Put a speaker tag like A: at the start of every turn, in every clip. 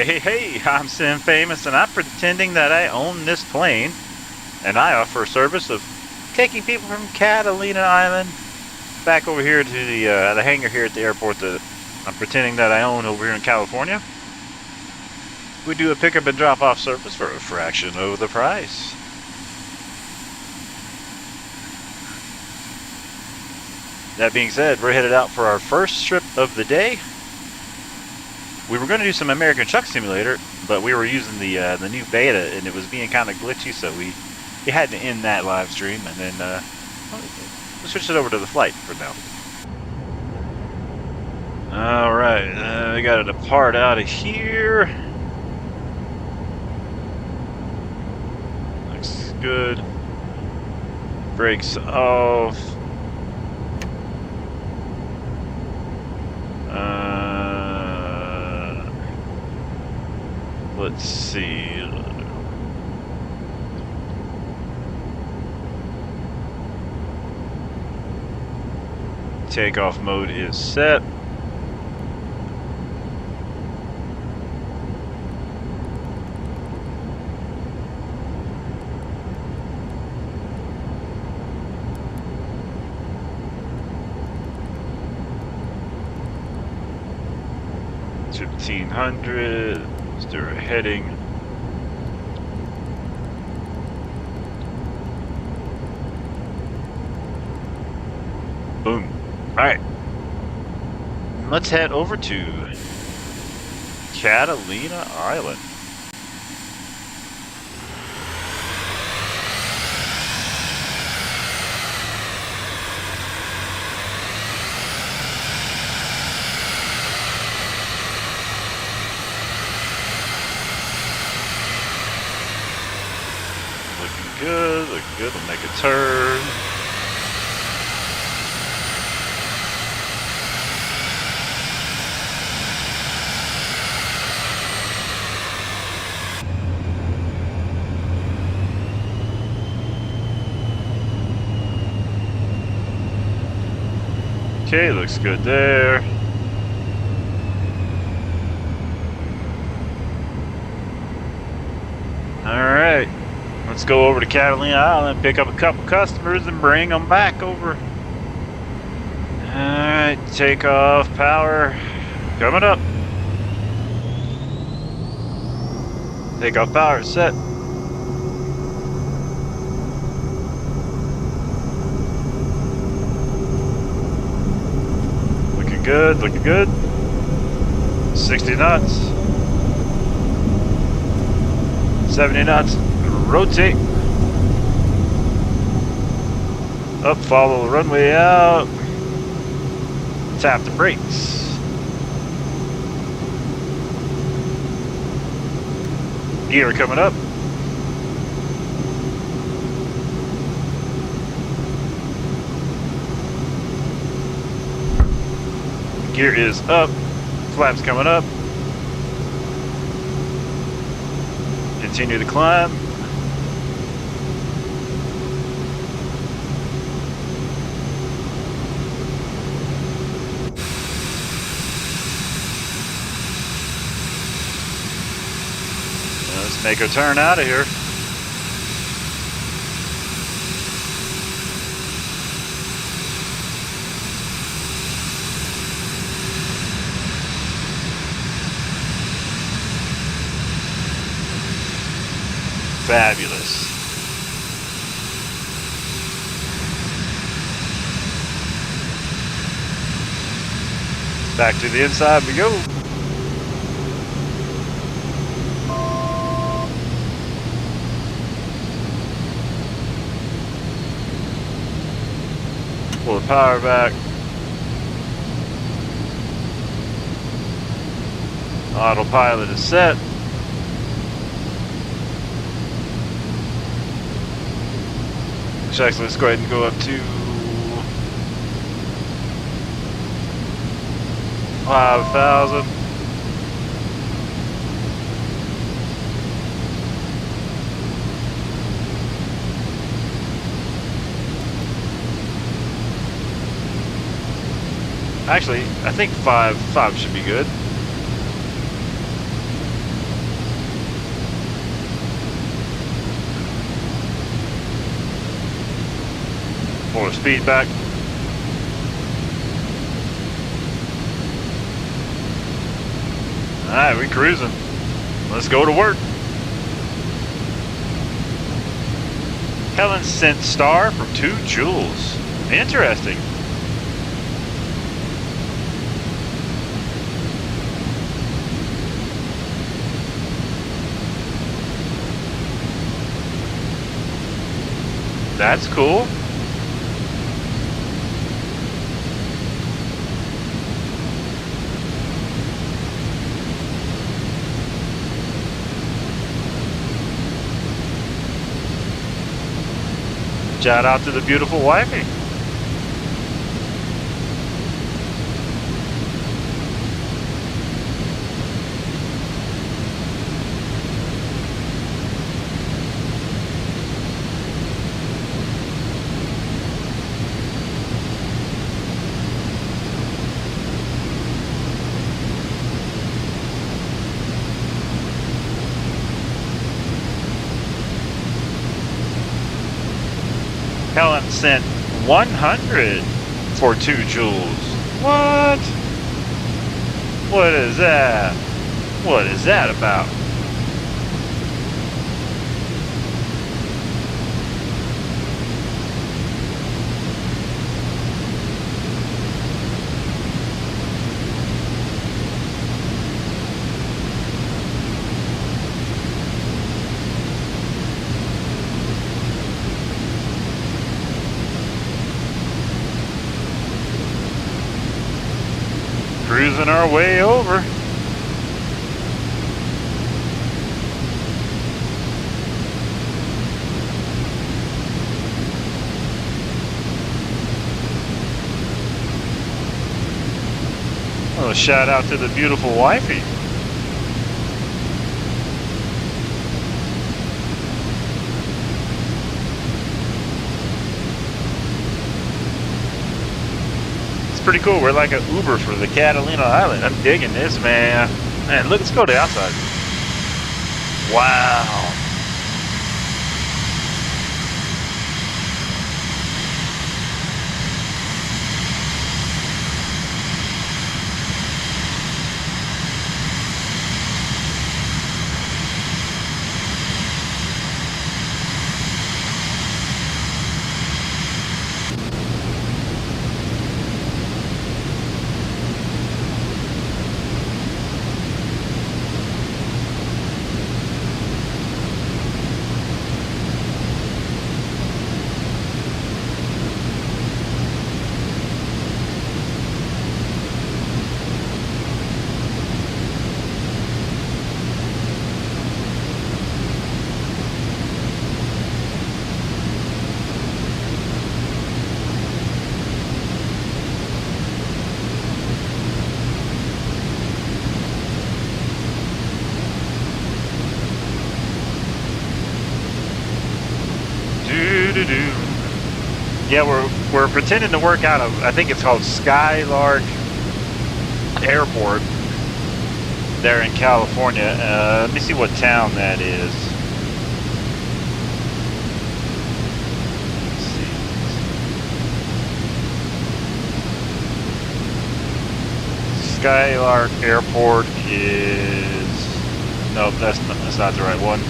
A: Hey, I'm Sim Famous, and I'm pretending that I own this plane, and I offer a service of taking people from Catalina Island back over here to the hangar here at the airport that I'm pretending that I own over here in California. We do a pickup and drop-off service for a fraction of the price. That being said, we're headed out for our first trip of the day. We were going to do some American Truck Simulator, but we were using the new beta, and it was being kind of glitchy, so we had to end that live stream, and then we'll switch it over to the flight for now. All right, we got to depart out of here. Looks good. Brakes off. Let's see. Takeoff mode is set. It's 1500. Let's do our heading. Boom. Alright. Let's head over to Catalina Island. Good, looking good. We'll make a turn. Okay, looks good there. All right. Let's go over to Catalina Island, pick up a couple customers, and bring them back over. Alright, takeoff power coming up. Takeoff power set. Looking good, looking good. 60 knots. 70 knots. Rotate. Up, follow the runway out. Tap the brakes. Gear coming up. Gear is up. Flaps coming up. Continue to climb. Let's make a turn out of here. Fabulous. Back to the inside we go. Pull the power back. Autopilot is set. Actually, let's go ahead and go up to 5,000. Actually, I think five should be good. Pull the speed back. Alright, we cruising. Let's go to work. Helen sent star from 2 joules. Interesting. That's cool. Shout out to the beautiful wifey. Helen sent 100 for 2 joules. What? What is that? What is that about? Cruising our way over. Oh, shout out to the beautiful wifey. Pretty cool. We're like an Uber for the Catalina Island. I'm digging this, man. Man, look, let's go to the outside. Wow. Yeah, we're pretending to work out of, I think it's called Skylark Airport there in California. Let me see what town that is. Let's see. Skylark Airport is, nope, that's not the right one.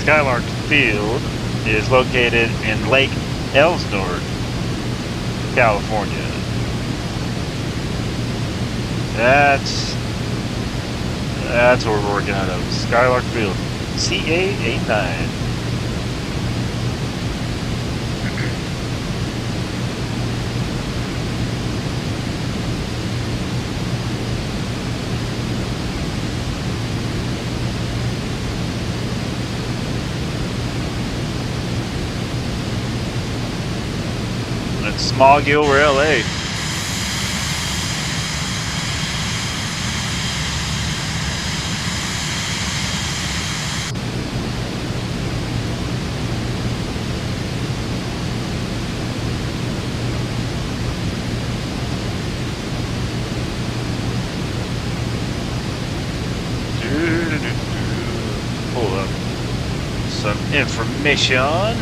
A: Skylark Field is located in Lake Elsinore, California. That's where we're working out of. Skylark Field, CA89. Small Gilwer, LA. some information. Alright.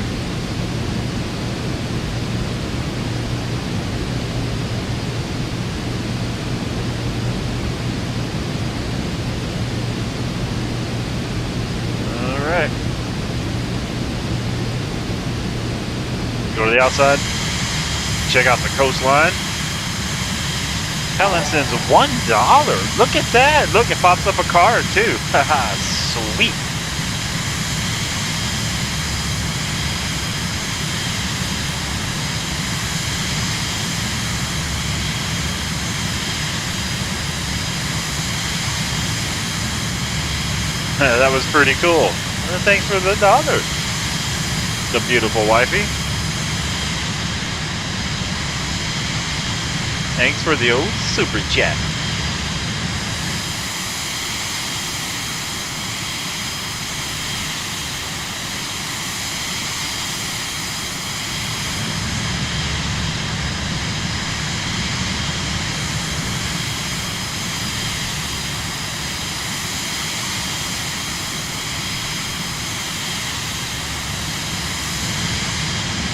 A: Go to the outside. Check out the coastline. Helen sends $1. Look at that. Look, it pops up a card too. Haha, sweet. That was pretty cool. Thanks for the $1. The beautiful wifey. Thanks for the old super chat.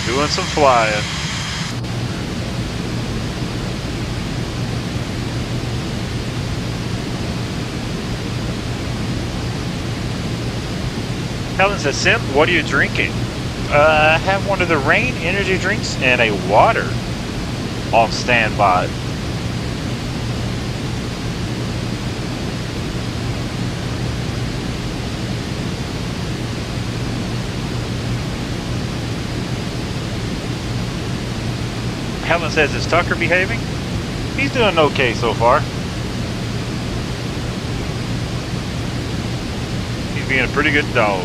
A: Doing some flying. Helen says, Sim, what are you drinking? I have one of the Rain energy drinks and a water on standby. Helen says, is Tucker behaving? He's doing okay so far. He's being a pretty good dog.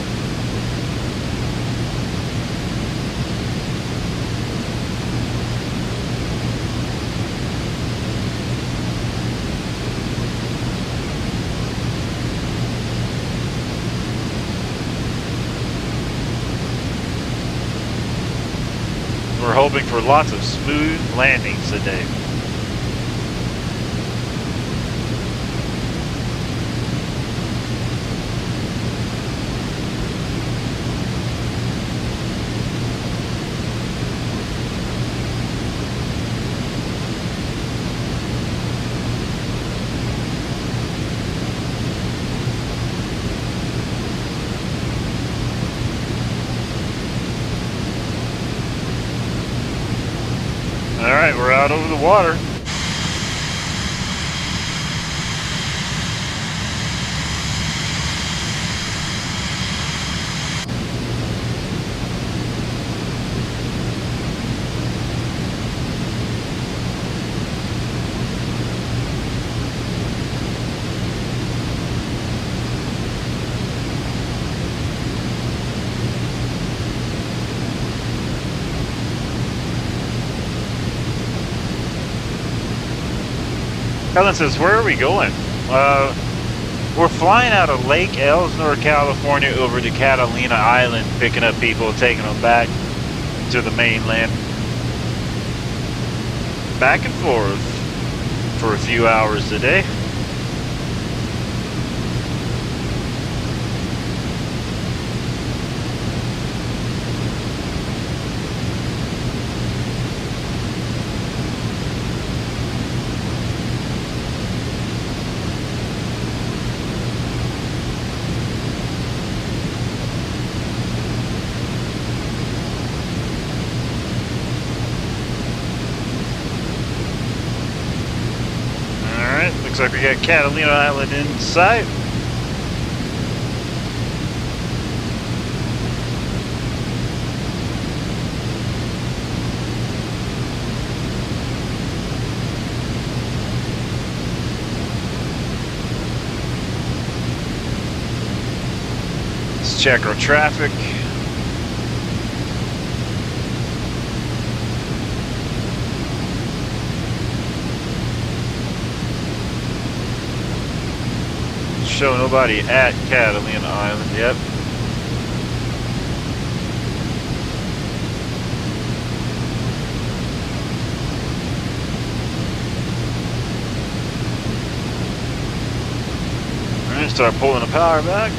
A: We're hoping for lots of smooth landings today. Alright, we're out over the water. Helen says, where are we going? We're flying out of Lake Elsinore, California over to Catalina Island, picking up people, taking them back to the mainland. Back and forth for a few hours today. Looks like we got Catalina Island in sight. Let's check our traffic. Show nobody at Catalina Island yet. Alright, start pulling the power back.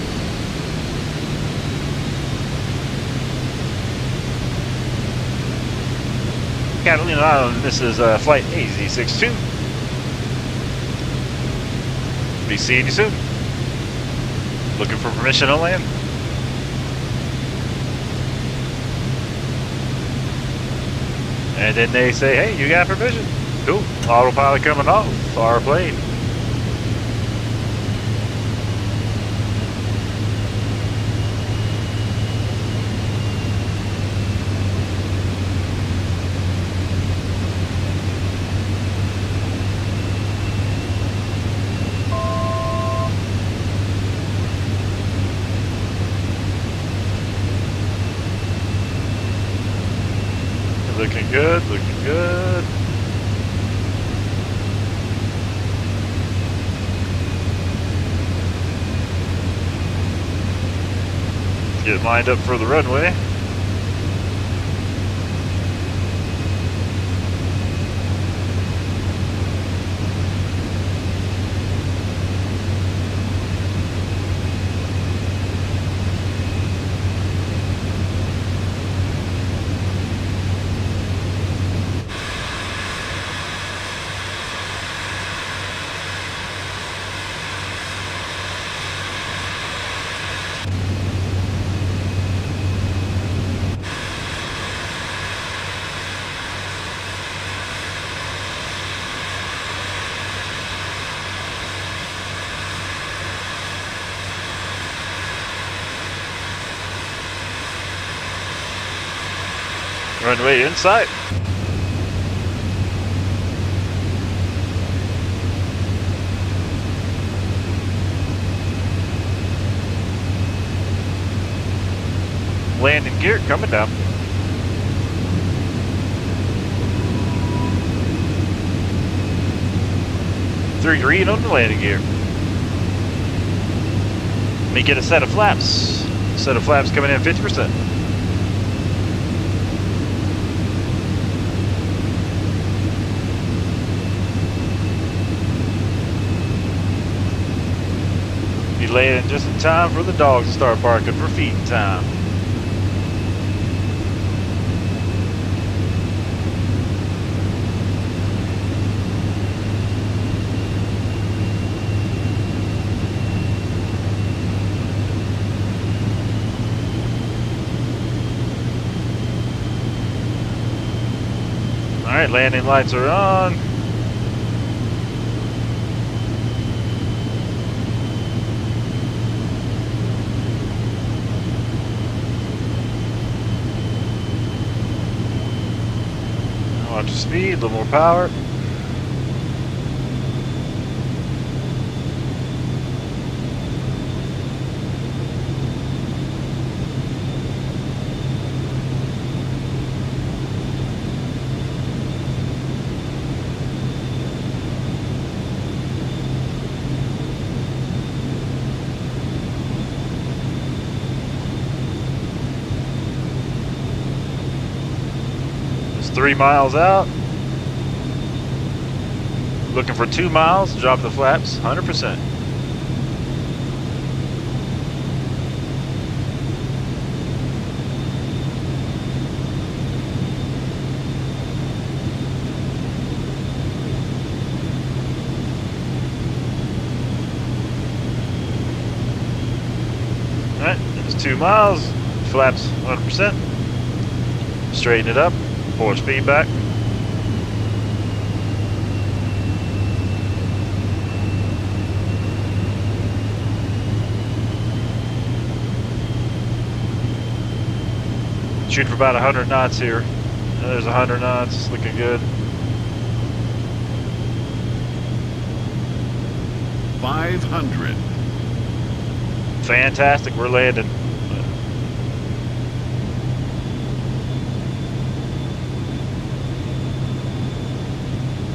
A: Catalina Island. This is flight AZ62. Be seeing you soon. Looking for permission to land. And then they say, hey, you got permission. Cool. Autopilot coming off our plane. Looking good, looking good. Get lined up for the runway. Runway in sight. Landing gear coming down. Three green on the landing gear. Let me get a set of flaps. Set of flaps coming in 50%. Be landing just in time for the dogs to start barking for feeding time. All right, landing lights are on. Watch the speed, a little more power. It's 3 miles out. Looking for 2 miles, drop the flaps, 100%. All right, it's 2 miles, flaps 100%. Straighten it up, pull our speed back. Shoot for about 100 knots here. There's 100 knots, looking good.
B: 500.
A: Fantastic, we're landing.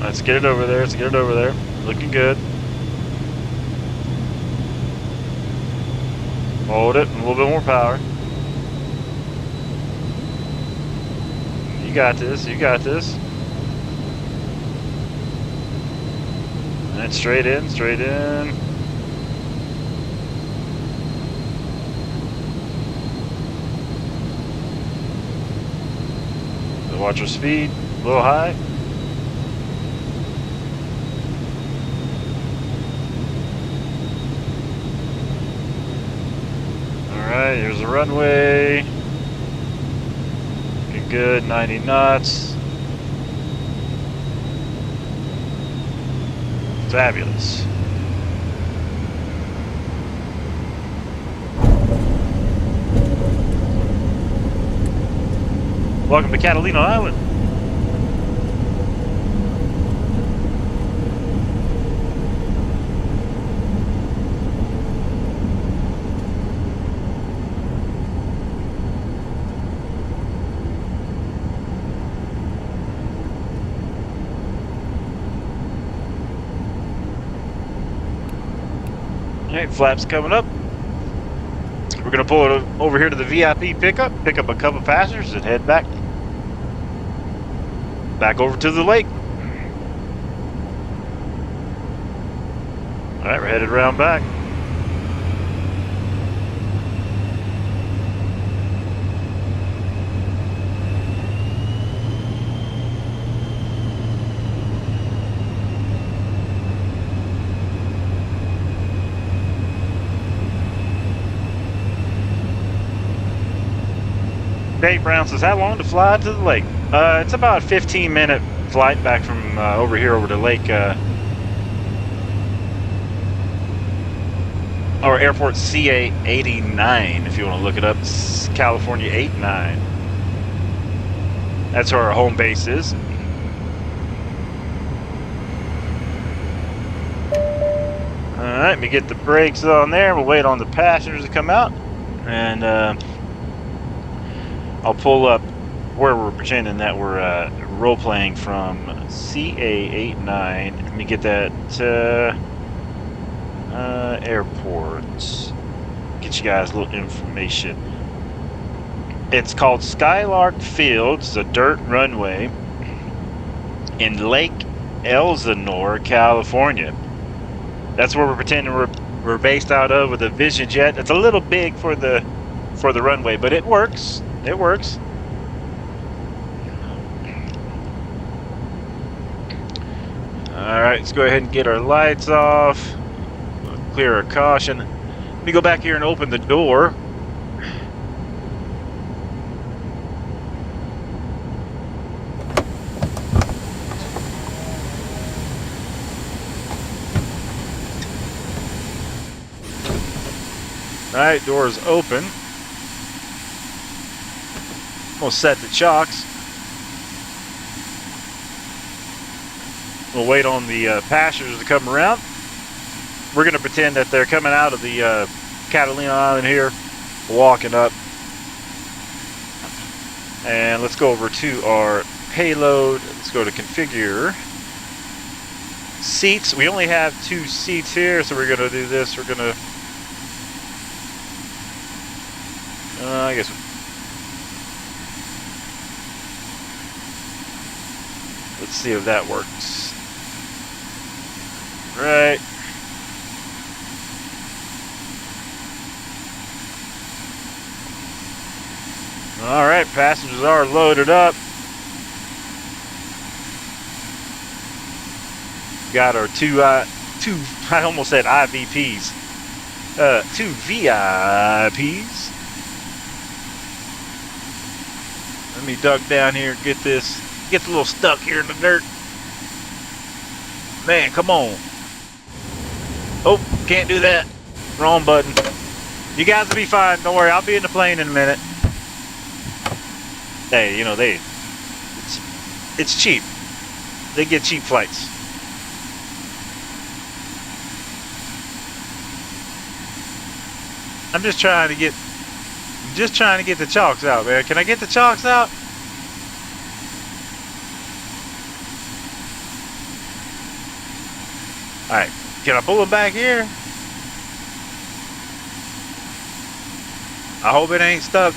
A: Let's get it over there, let's get it over there. Looking good. Hold it, a little bit more power. You got this, you got this. And straight in, straight in. So watch our speed. A little high. Alright, here's the runway. Looking good, 90 knots. Fabulous. Welcome to Catalina Island. Alright, flaps coming up. We're going to pull it over here to the VIP pickup, pick up a couple passengers, and head back over to the lake. Alright, we're headed around back. Dave Brown says, how long to fly to the lake? It's about a 15-minute flight back from over here over to Lake or Airport CA 89, if you want to look it up. It's California 89. That's where our home base is. Alright, let me get the brakes on there. We'll wait on the passengers to come out. And I'll pull up where we're pretending that we're role-playing from CA89. Let me get that airport. Get you guys a little information. It's called Skylark Field. It's a dirt runway in Lake Elsinore, California. That's where we're pretending we're based out of with a Vision Jet. It's a little big for the runway, but it works. It works. Alright, let's go ahead and get our lights off. Clear our caution. Let me go back here and open the door. Alright, door's open. We'll set the chocks. We'll wait on the passengers to come around. We're going to pretend that they're coming out of the Catalina Island here, walking up. And let's go over to our payload. Let's go to configure. Seats. We only have 2 seats here, so we're going to do this. We're going to... I guess... Let's see if that works. Right. Alright, passengers are loaded up. Got our two, I almost said IVPs. 2 VIPs. Let me duck down here and get this. Gets a little stuck here in the dirt. Man, come on. Oh, can't do that. Wrong button. You guys will be fine. Don't worry. I'll be in the plane in a minute. Hey, you know, it's cheap. They get cheap flights. I'm just trying to get the chalks out, man. Can I get the chalks out? Alright, can I pull them back here? I hope it ain't stuck.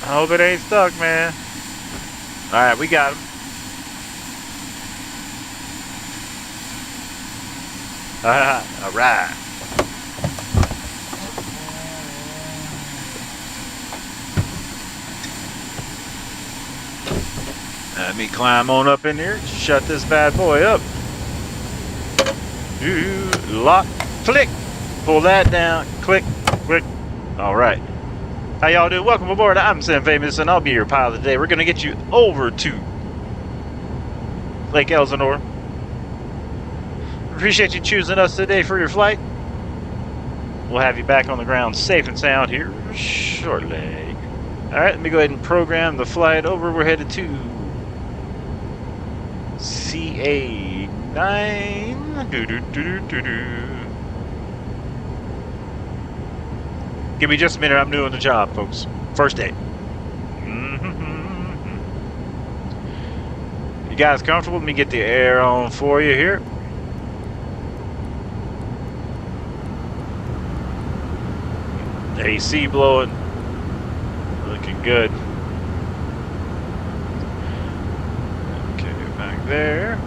A: I hope it ain't stuck, man. Alright, we got them. Alright. Let me climb on up in here, shut this bad boy up. Lock, click, pull that down, click, click. All right. How y'all doing? Welcome aboard. I'm Sam Famous, and I'll be your pilot today. We're going to get you over to Lake Elsinore. Appreciate you choosing us today for your flight. We'll have you back on the ground safe and sound here shortly. All right, let me go ahead and program the flight over. We're headed to CA9. Give me just a minute. I'm doing the job, folks. First day. You guys comfortable? Let me get the air on for you here. AC blowing. Looking good. Okay, back there.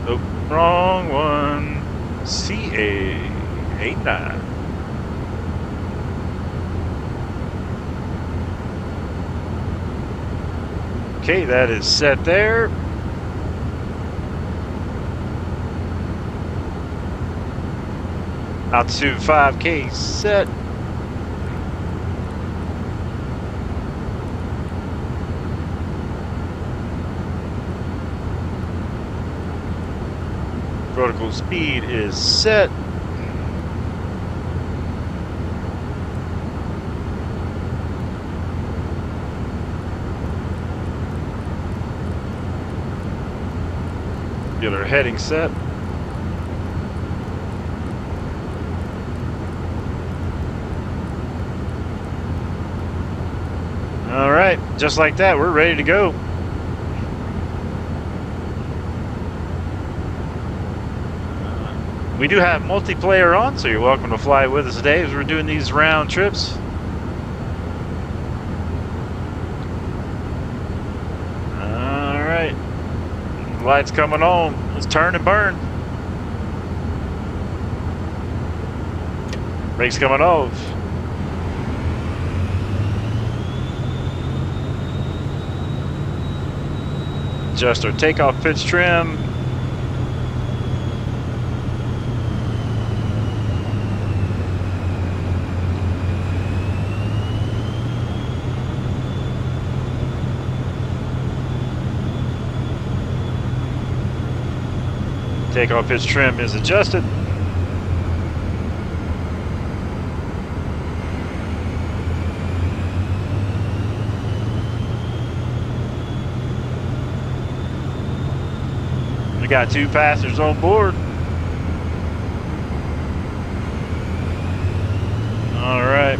A: Oh, wrong one. CA89. Okay, that is set there. Altitude 5K set. Vertical speed is set. Get our heading set. All right, just like that, we're ready to go. We do have multiplayer on, so you're welcome to fly with us today as we're doing these round trips. All right, lights coming on. Let's turn and burn. Brakes coming off. Adjust our takeoff pitch trim. Takeoff pitch trim is adjusted. We got 2 passengers on board. All right.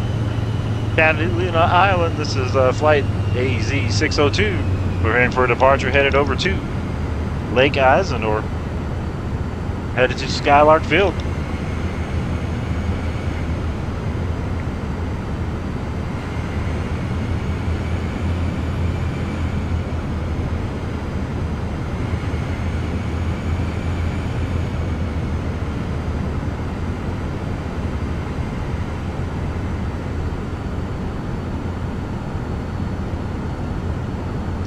A: Catalina Island, this is flight AZ602. We're heading for a departure headed over to Lake Elsinore. Headed to Skylark Field.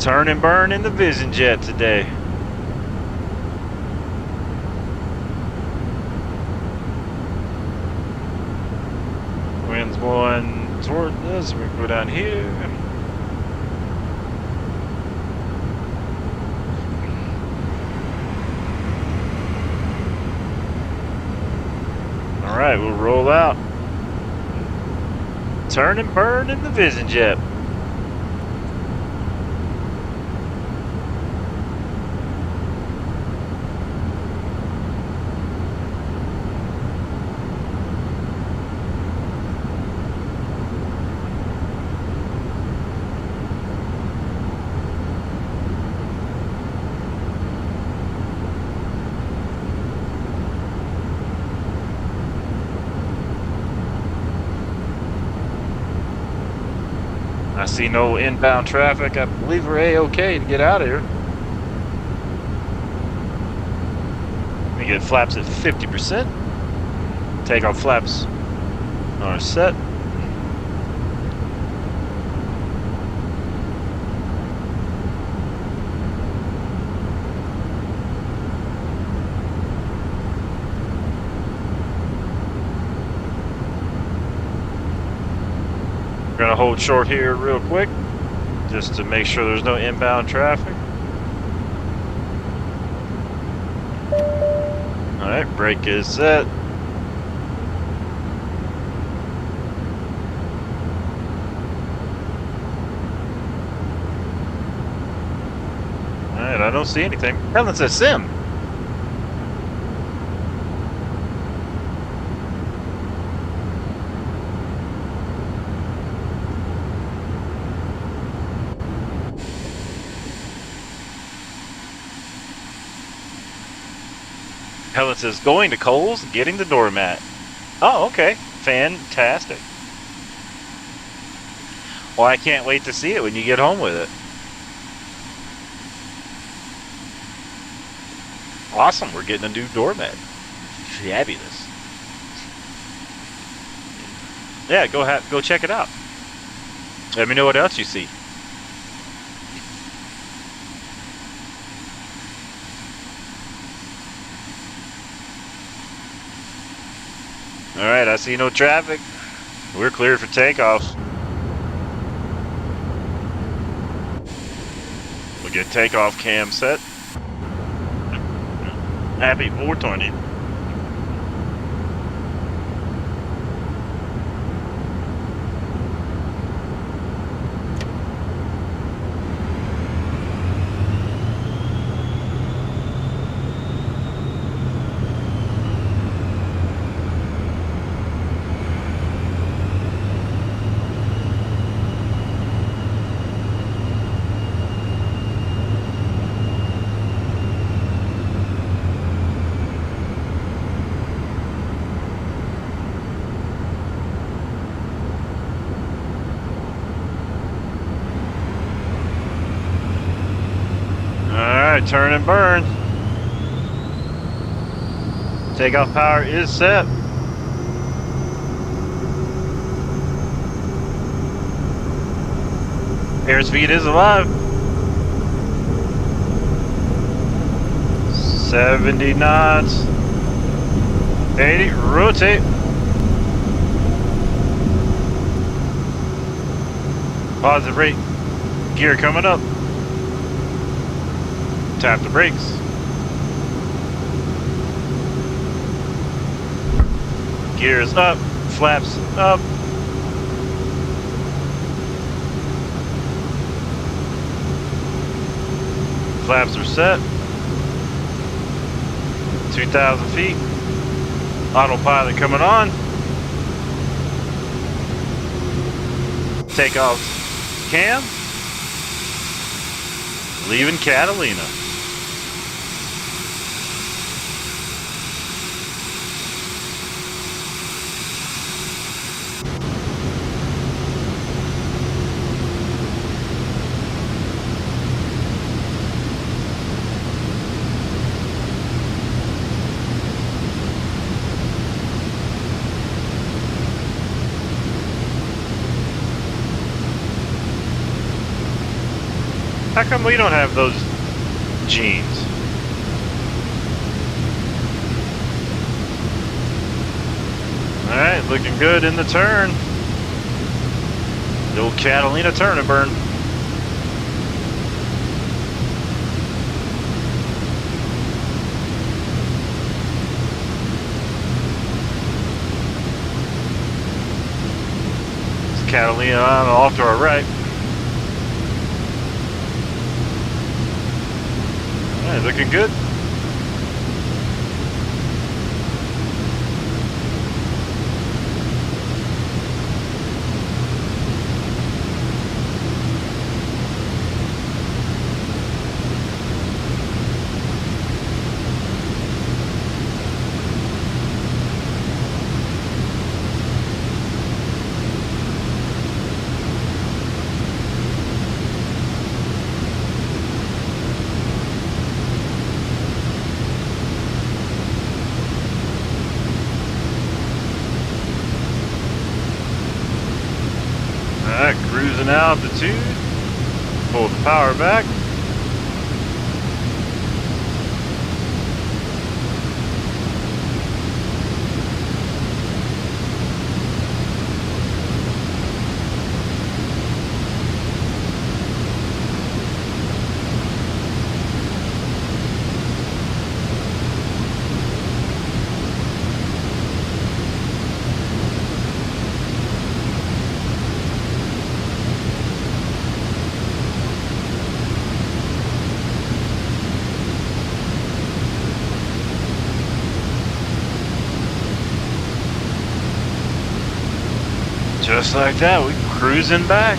A: Turn and burn in the Vision Jet today. Wind's blowing toward us. We can go down here. All right, we'll roll out. Turn and burn in the Vision Jet. I see no inbound traffic. I believe we're A-OK to get out of here. We get flaps at 50%. Take off flaps on our set. We're gonna hold short here real quick, just to make sure there's no inbound traffic. All right, brake is set. All right, I don't see anything. Hell, it's a sim. Helen says, going to Kohl's, getting the doormat. Oh, okay. Fantastic. Well, I can't wait to see it when you get home with it. Awesome, we're getting a new doormat. Fabulous. Yeah, go check it out. Let me know what else you see. Alright, I see no traffic. We're cleared for takeoff. We'll get takeoff cam set. Happy 420. Alright, turn and burn. Takeoff power is set. Airspeed is alive. 70 knots. 80, rotate. Positive rate. Gear coming up. Tap the brakes. Gears up, flaps up. Flaps are set. 2,000 feet. Autopilot coming on. Takeoff cam. Leaving Catalina. How come we don't have those jeans? Alright, looking good in the turn. The old Catalina turn and burn. It's Catalina on off to our right. Alright, looking good. cruising altitude. Pull the power back. Just like that, we're cruising back.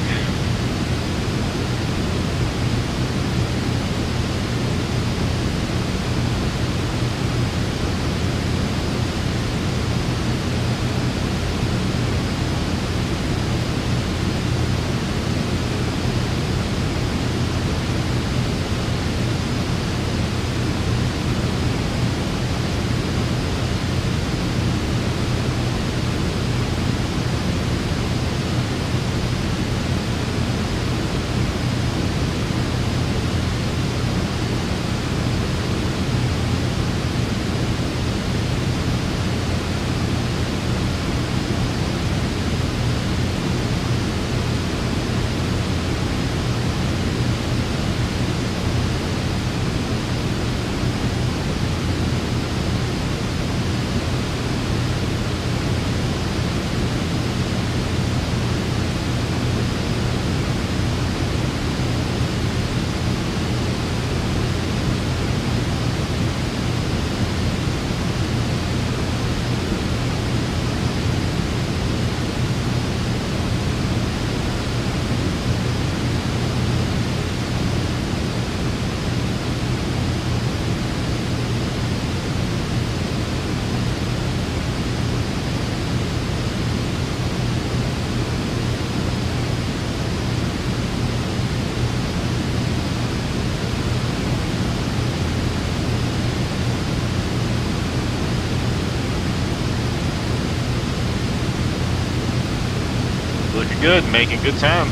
A: Looking good, making good time.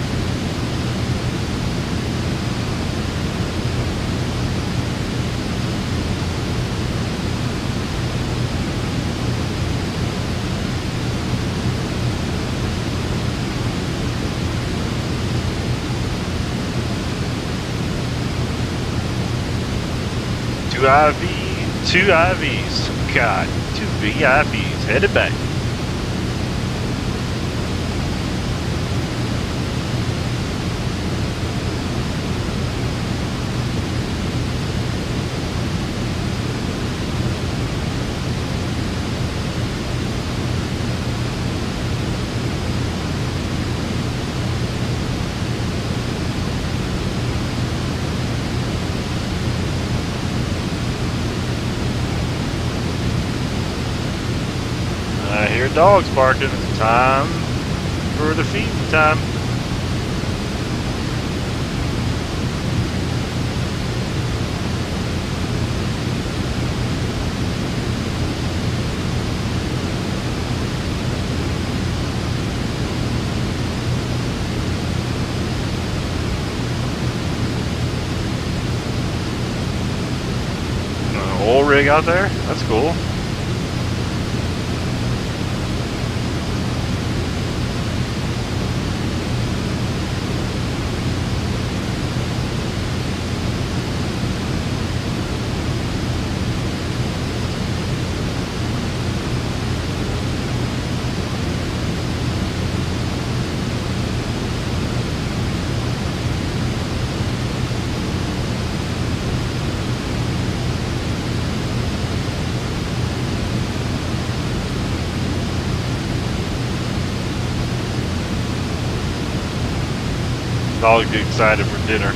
A: Two IVs. God, two VIVs headed back. I hear dogs barking. It's time for the feeding time. Oil rig out there? That's cool. Dogs get excited for dinner.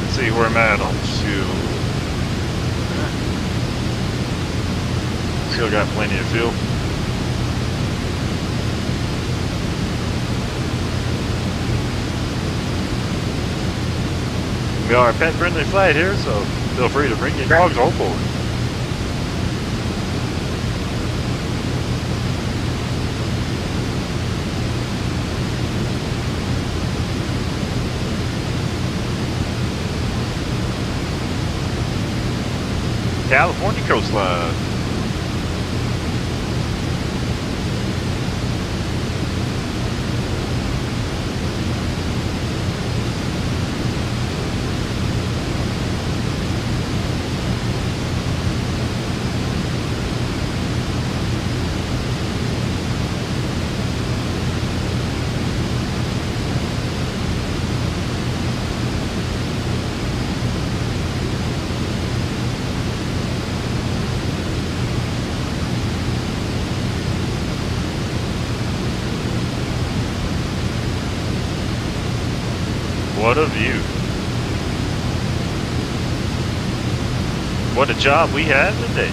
A: Let's see where I'm at on fuel. Still got plenty of fuel. We are a pet-friendly flight here, so Feel free to bring your dogs all forward. California coastline. What a view. What a job we had today.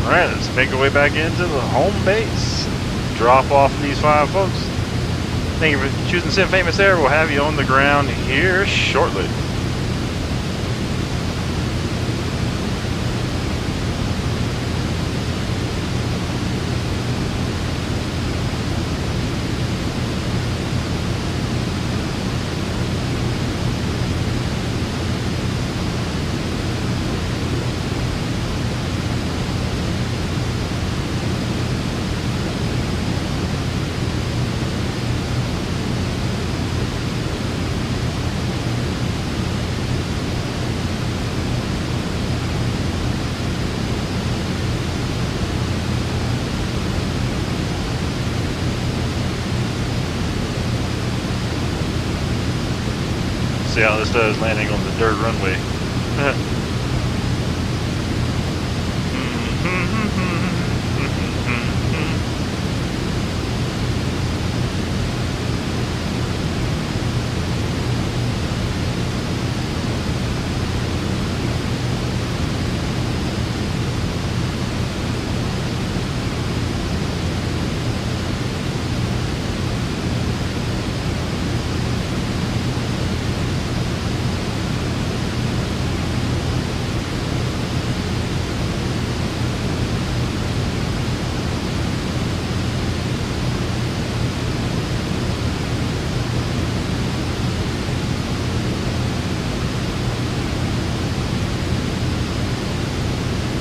A: Alright, let's make our way back into the home base. Drop off these 5 folks. Thank you for choosing Sim Famous Air. We'll have you on the ground here shortly. See how this does landing on the dirt runway.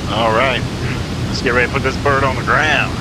A: All right, let's get ready to put this bird on the ground.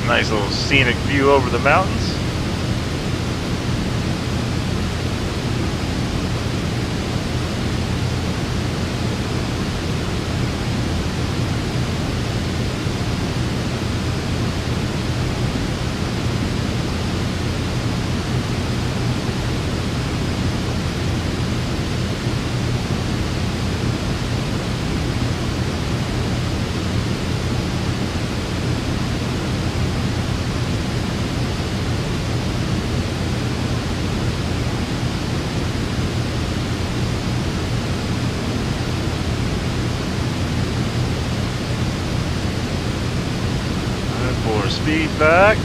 A: Nice little scenic view over the mountains. Speed back.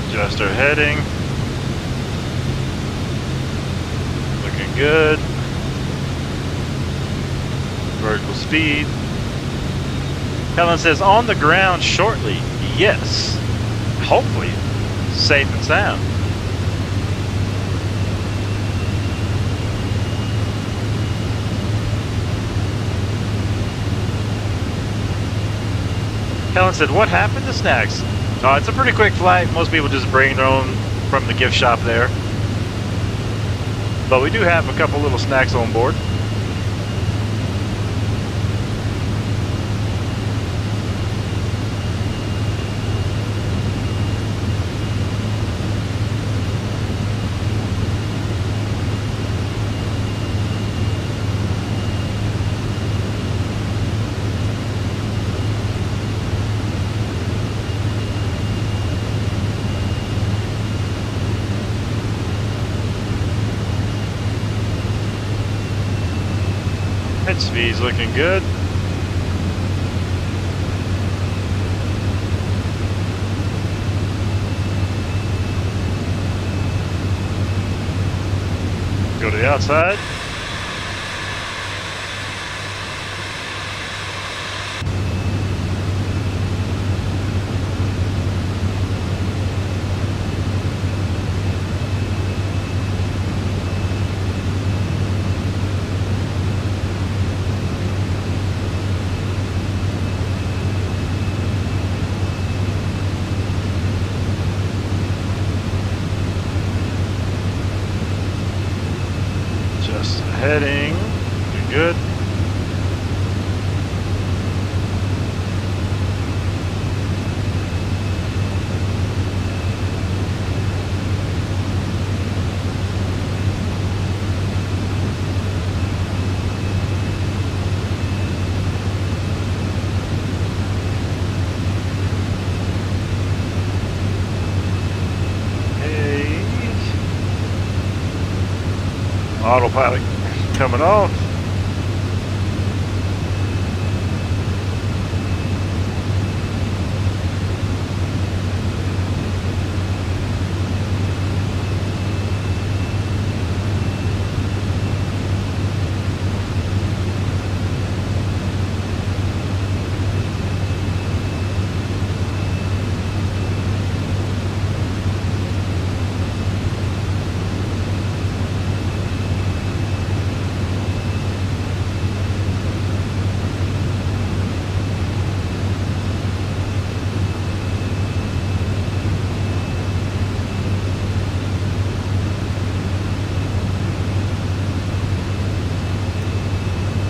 A: Adjust our heading. Looking good. Vertical speed. Helen says, on the ground shortly. Yes. Hopefully. Safe and sound. Helen said, what happened to snacks? It's a pretty quick flight. Most people just bring their own from the gift shop there. But we do have a couple little snacks on board. Head speed's looking good. Go to the outside. Just heading, looking good. Autopilot coming off.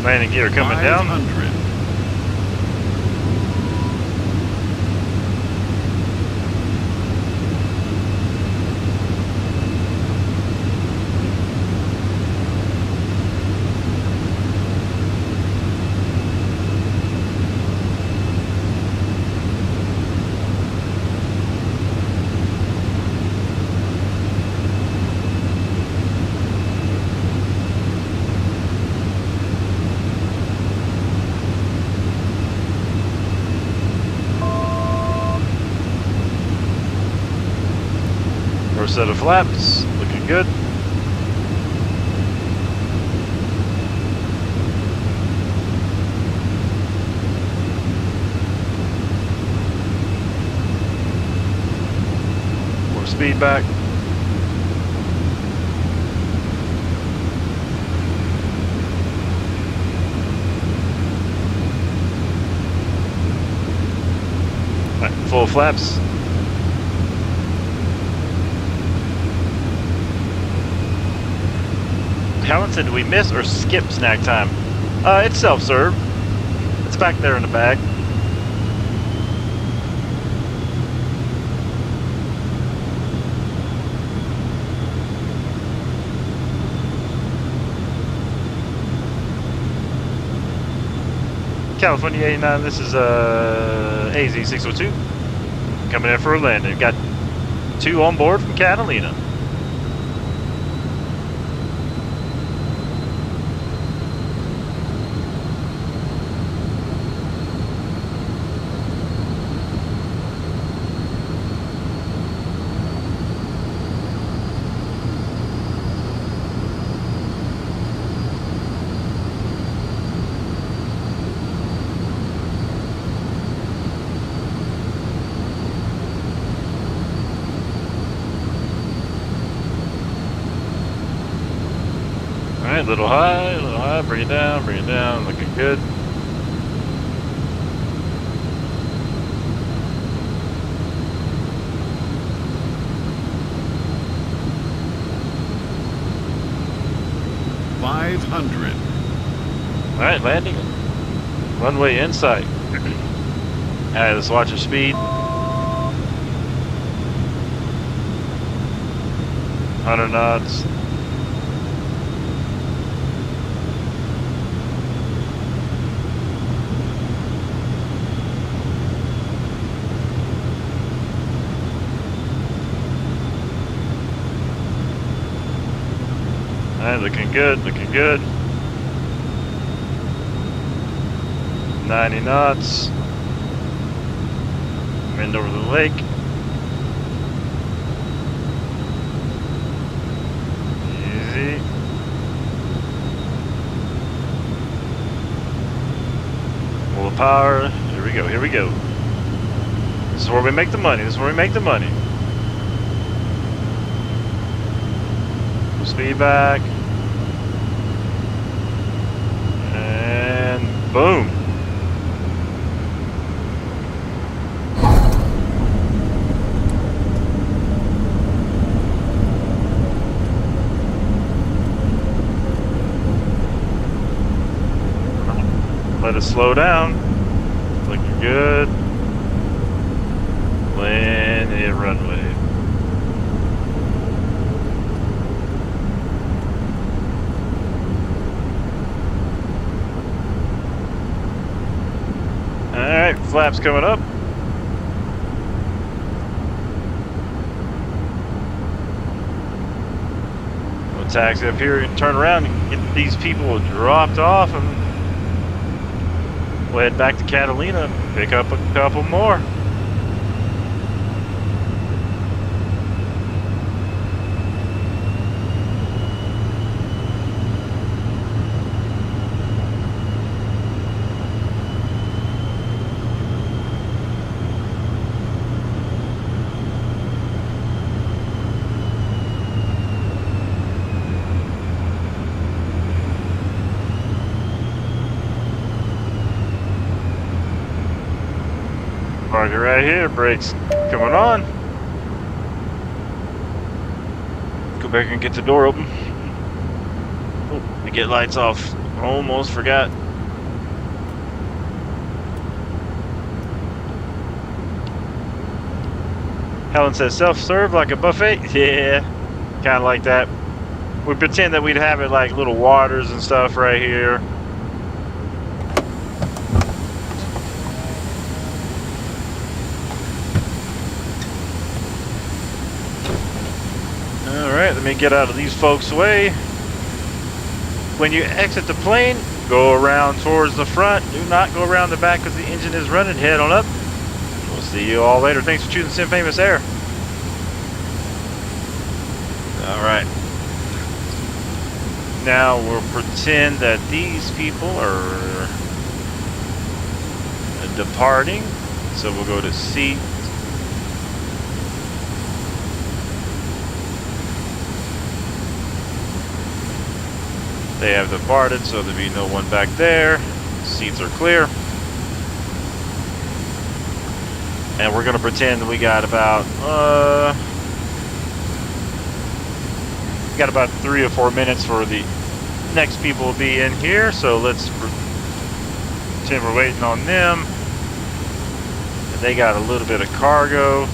A: Landing gear coming down.
B: 500.
A: First set of flaps, looking good. speed back. Right, full flaps. Helen said, did we miss or skip snack time? It's self-serve. It's back there in the bag. California 89, this is AZ602 coming in for a landing. Got 2 on board from Catalina. Alright, a little high, bring it down, looking good.
B: $500.
A: Alright, landing. Runway in sight. Alright, let's watch your speed. 100 knots. Alright, looking good, looking good. 90 knots. Wind over the lake. Easy. Full of power. Here we go, here we go. This is where we make the money, this is where we make the money. Speed back. And boom. Let it slow down. Looking good. Land it runway. Alright, flaps coming up. We'll taxi up here and turn around and get these people dropped off, and we'll head back to Catalina, pick up a couple more. Park it right here, brakes coming on. Go back and get the door open. Oh, to get lights off. Almost forgot. Helen says self-serve like a buffet. Yeah, kind of like that. We pretend that we'd have it like little waters and stuff right here. Alright, let me get out of these folks' way. When you exit the plane, go around towards the front. Do not go around the back because the engine is running. Head on up. We'll see you all later. Thanks for choosing Sim Famous Air. Alright. Now we'll pretend that these people are departing. So we'll go to seat. They have departed, so there'll be no one back there. Seats are clear. And we're gonna pretend we got about 3 or 4 minutes for the next people to be in here. So let's pretend we're waiting on them. And they got a little bit of cargo.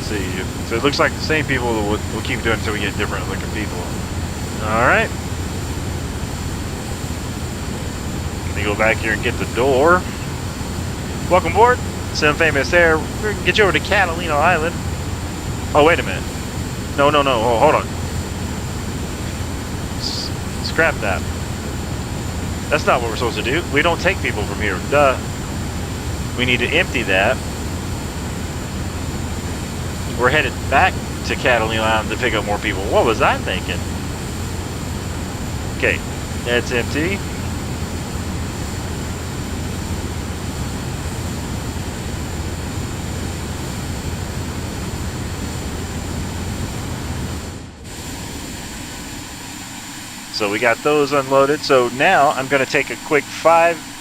A: See, so it looks like the same people we'll keep doing until we get different looking people. All right. Let me go back here and get the door. Welcome aboard. Some famous air. We're gonna get you over to Catalina Island. Oh, wait a minute. No. Oh, hold on. Scrap that. That's not what we're supposed to do. We don't take people from here. Duh. We need to empty that. We're headed back to Catalina Island to pick up more people. What was I thinking? Okay, that's empty. So we got those unloaded. So now I'm going to take a quick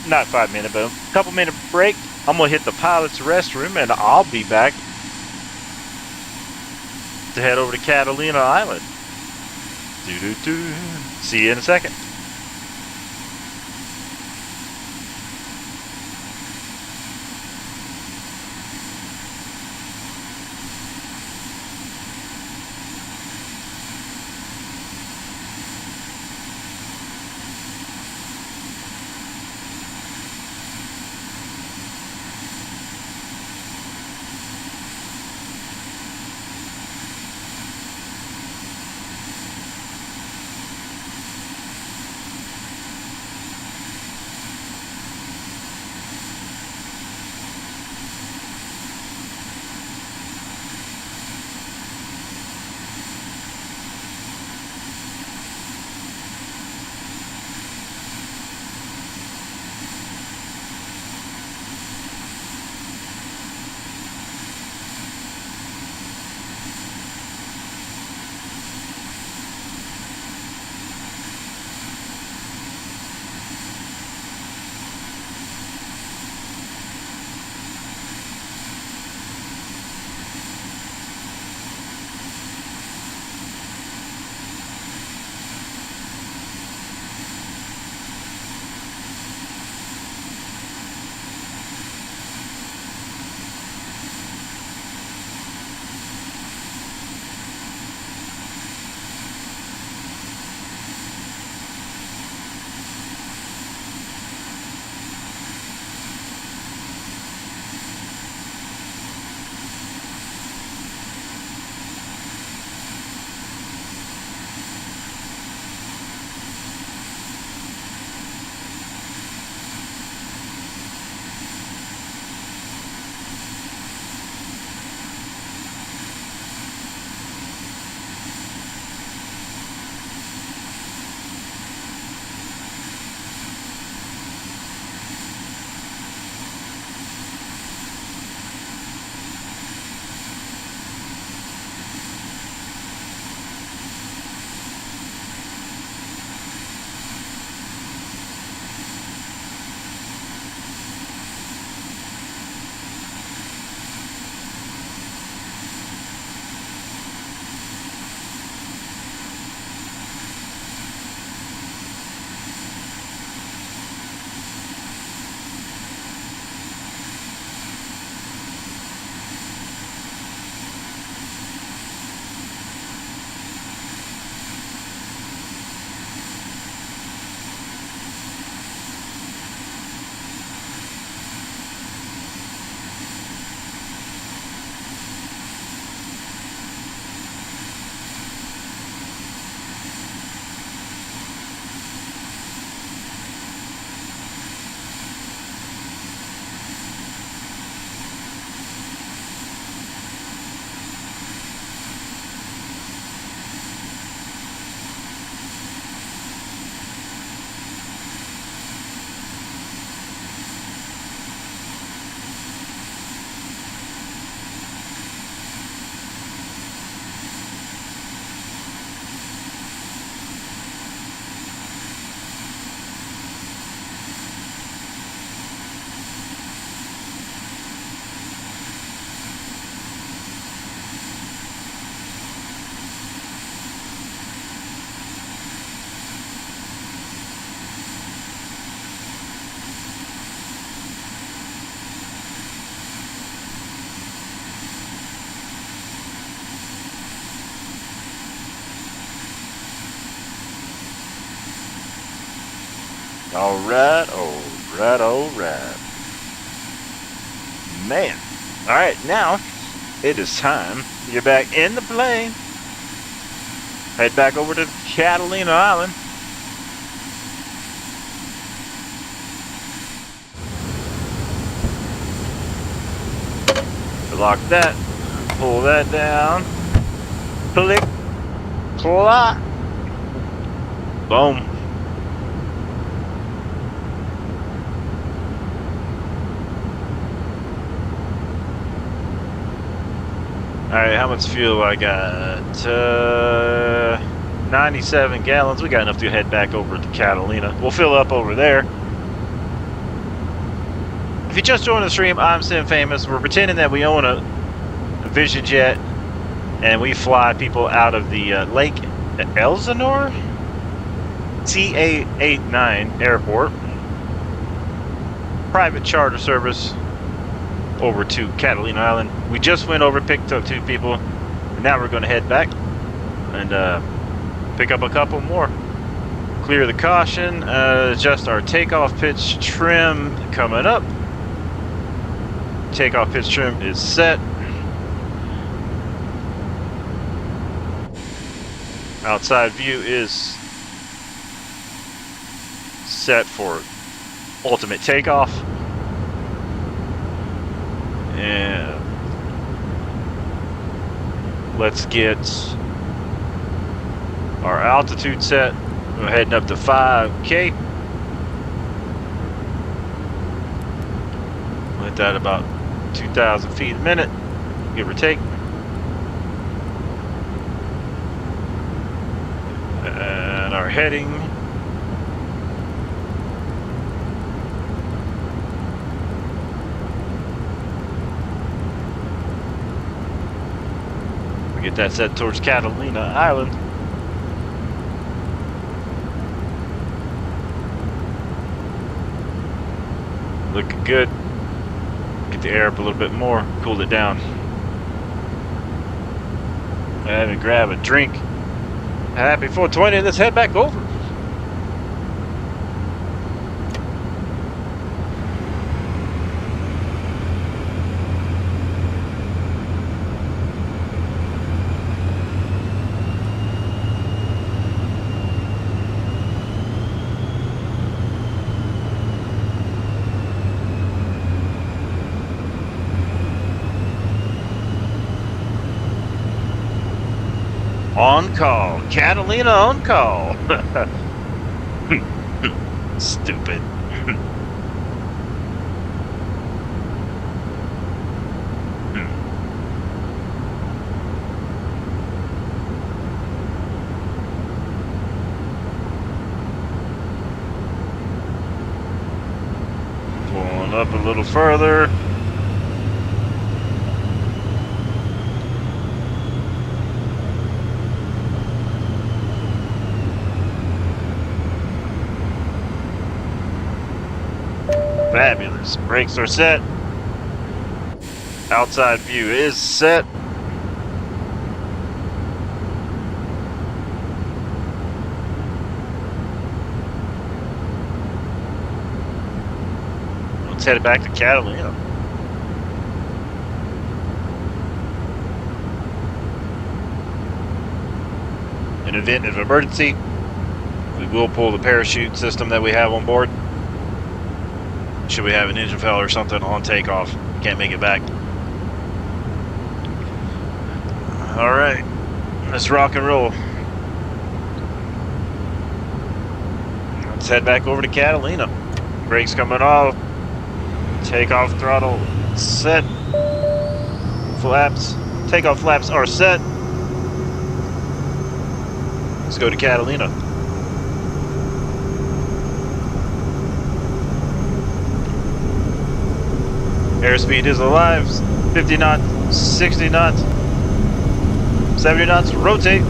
A: not 5 minute, but a couple minute break. I'm going to hit the pilot's restroom and I'll be back to head over to Catalina Island. See you in a second. Alright, alright, alright. Man. Alright, now it is time to get back in the plane. Head back over to Catalina Island. Lock that. Pull that down. Click. Clock. Boom. Alright, how much fuel I got? 97 gallons. We got enough to head back over to Catalina. We'll fill up over there. If you just joined the stream, I'm Sim Famous. We're pretending that we own a Vision Jet and we fly people out of the Lake Elsinore TA-89 airport. Private charter service over to Catalina Island. We just went over, picked up 2 people, and now we're going to head back and pick up a couple more. Clear the caution, adjust our takeoff pitch trim coming up. Takeoff pitch trim is set. Outside view is set for ultimate takeoff. And let's get our altitude set. We're heading up to 5K. Let that about 2,000 feet a minute, give or take. And our heading. We get that set towards Catalina Island. Looking good. Get the air up a little bit more, cooled it down. And grab a drink. Happy 420, let's head back over. On call. Catalina on call. Stupid. Pulling up a little further. Fabulous. Brakes are set. Outside view is set. Let's head back to Catalina. In event of emergency, we will pull the parachute system that we have on board. Should we have an engine failure or something on takeoff, can't make it back. All right, let's rock and roll. Let's head back over to Catalina. Brakes coming off. Takeoff throttle set. Flaps, takeoff flaps are set. Let's go to Catalina. Airspeed is alive. 50 knots, 60 knots, 70 knots, rotate.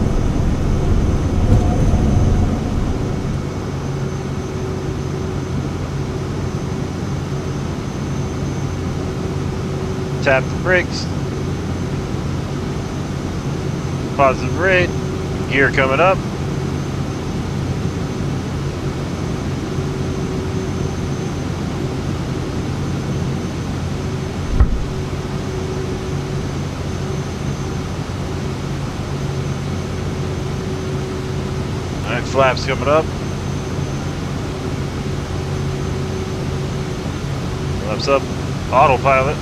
A: Tap the brakes. Positive rate. Gear coming up. flaps coming up. Flaps up. Autopilot.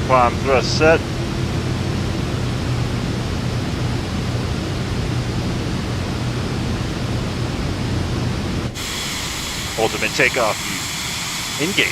A: Climb thrust set. Ultimate takeoff view. Engaged.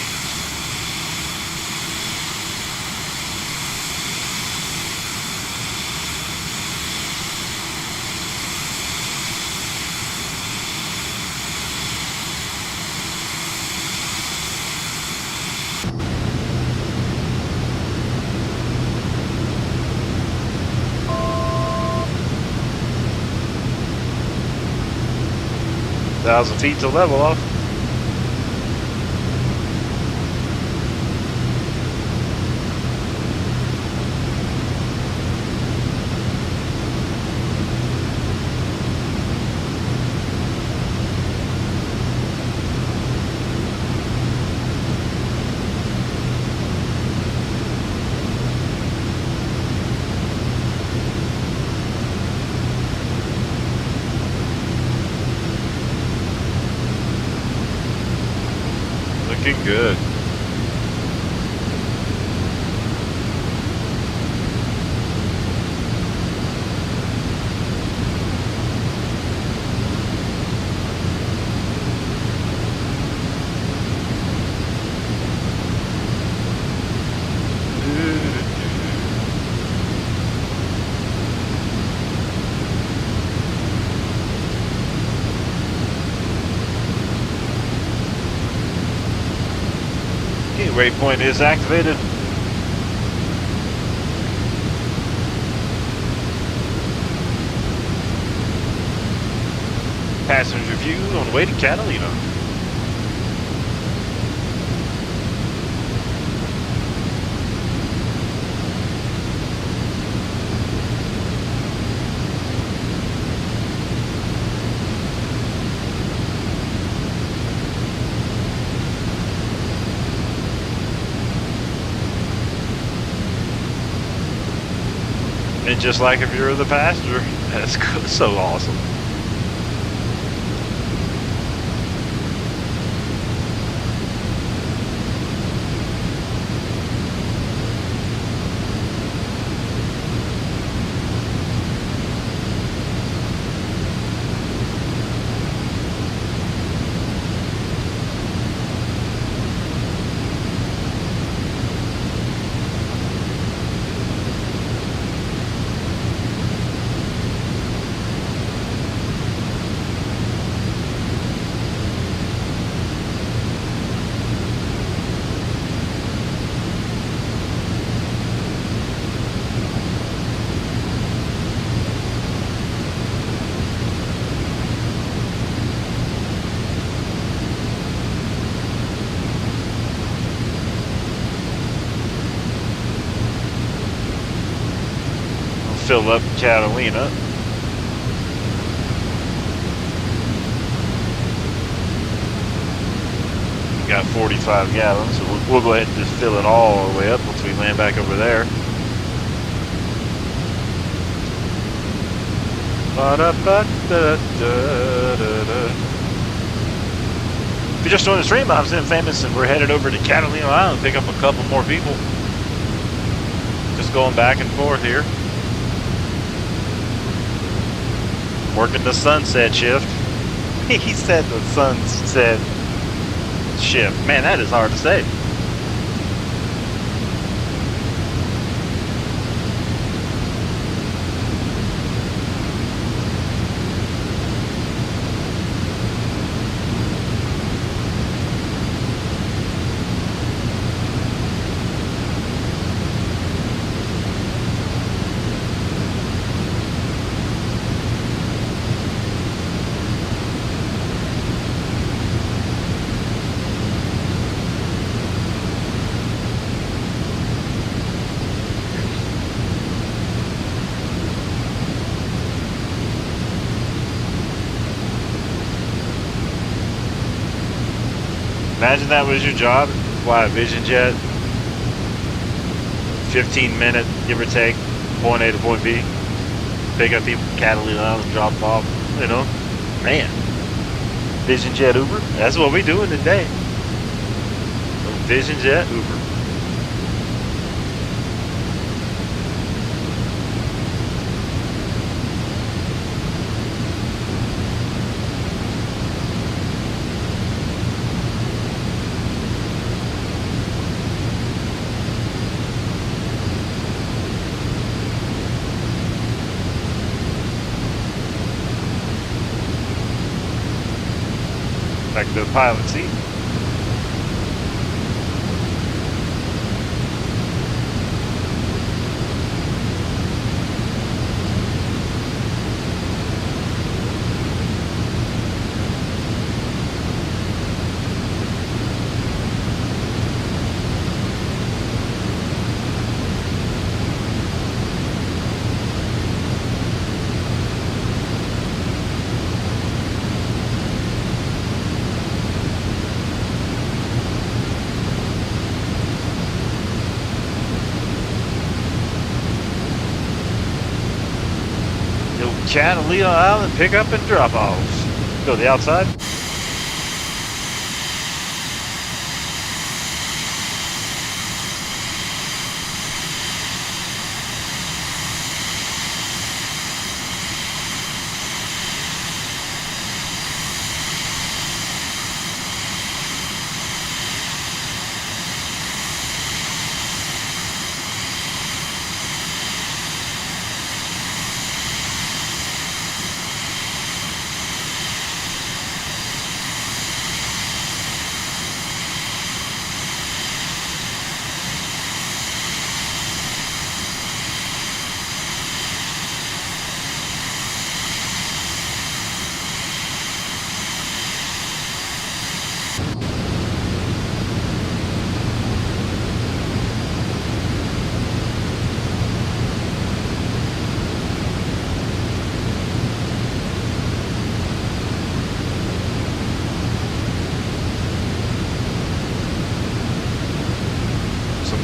A: Thousand feet to level off. Looking good. Waypoint is activated. Passenger view on the way to Catalina. And just like if you're the passenger, that's so awesome. Fill up Catalina. Got 45 gallons, so we'll go ahead and just fill it all the way up once we land back over there. If you're just joining the stream, I'm Sim Famous, and we're headed over to Catalina Island to pick up a couple more people. Just going back and forth here. Working the sunset shift. He said the sunset shift. Man, that is hard to say. Imagine that was your job, fly a Vision Jet, 15-minute, give or take, point A to point B, pick up people from Catalina Island, drop them off, you know, man. Vision Jet Uber, that's what we doing today. Vision Jet Uber. Back to the pilot seat. Catalina Island pick up and drop offs. Go to the outside.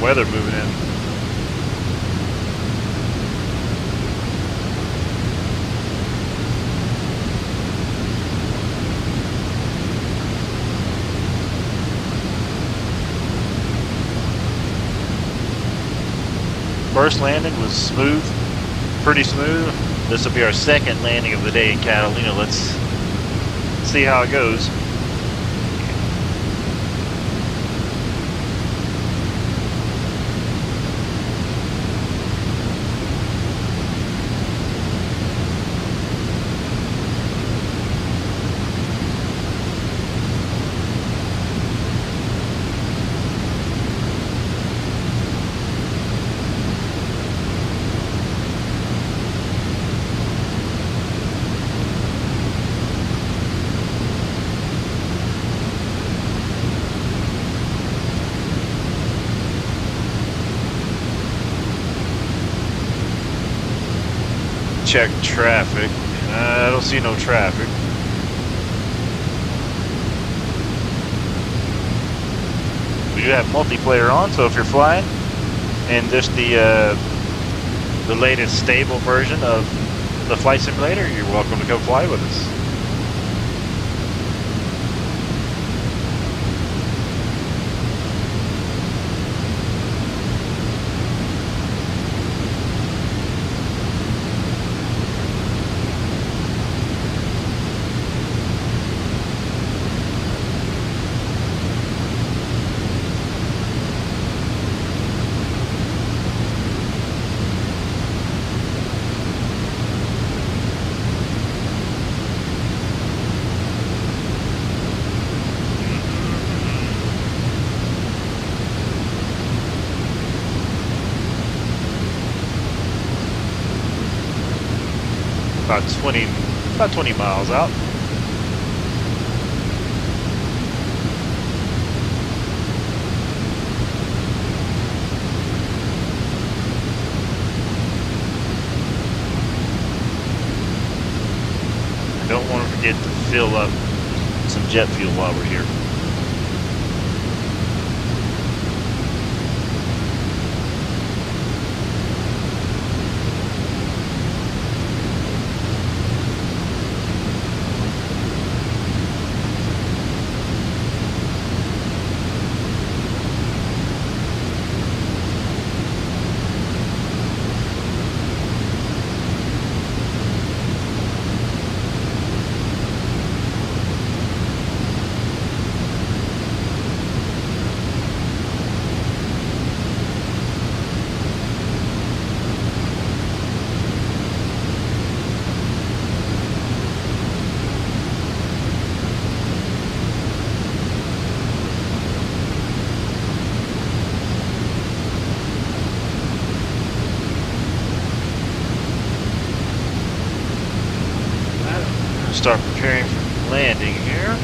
A: Weather moving in. First landing was smooth, pretty smooth. This will be our second landing of the day in Catalina. Let's see how it goes. Check traffic. I don't see no traffic. We do have multiplayer on, so if you're flying and just the latest stable version of the flight simulator, you're welcome to come fly with us. About 20 miles out. I don't want to forget to fill up some jet fuel while we're here. Start preparing for landing here.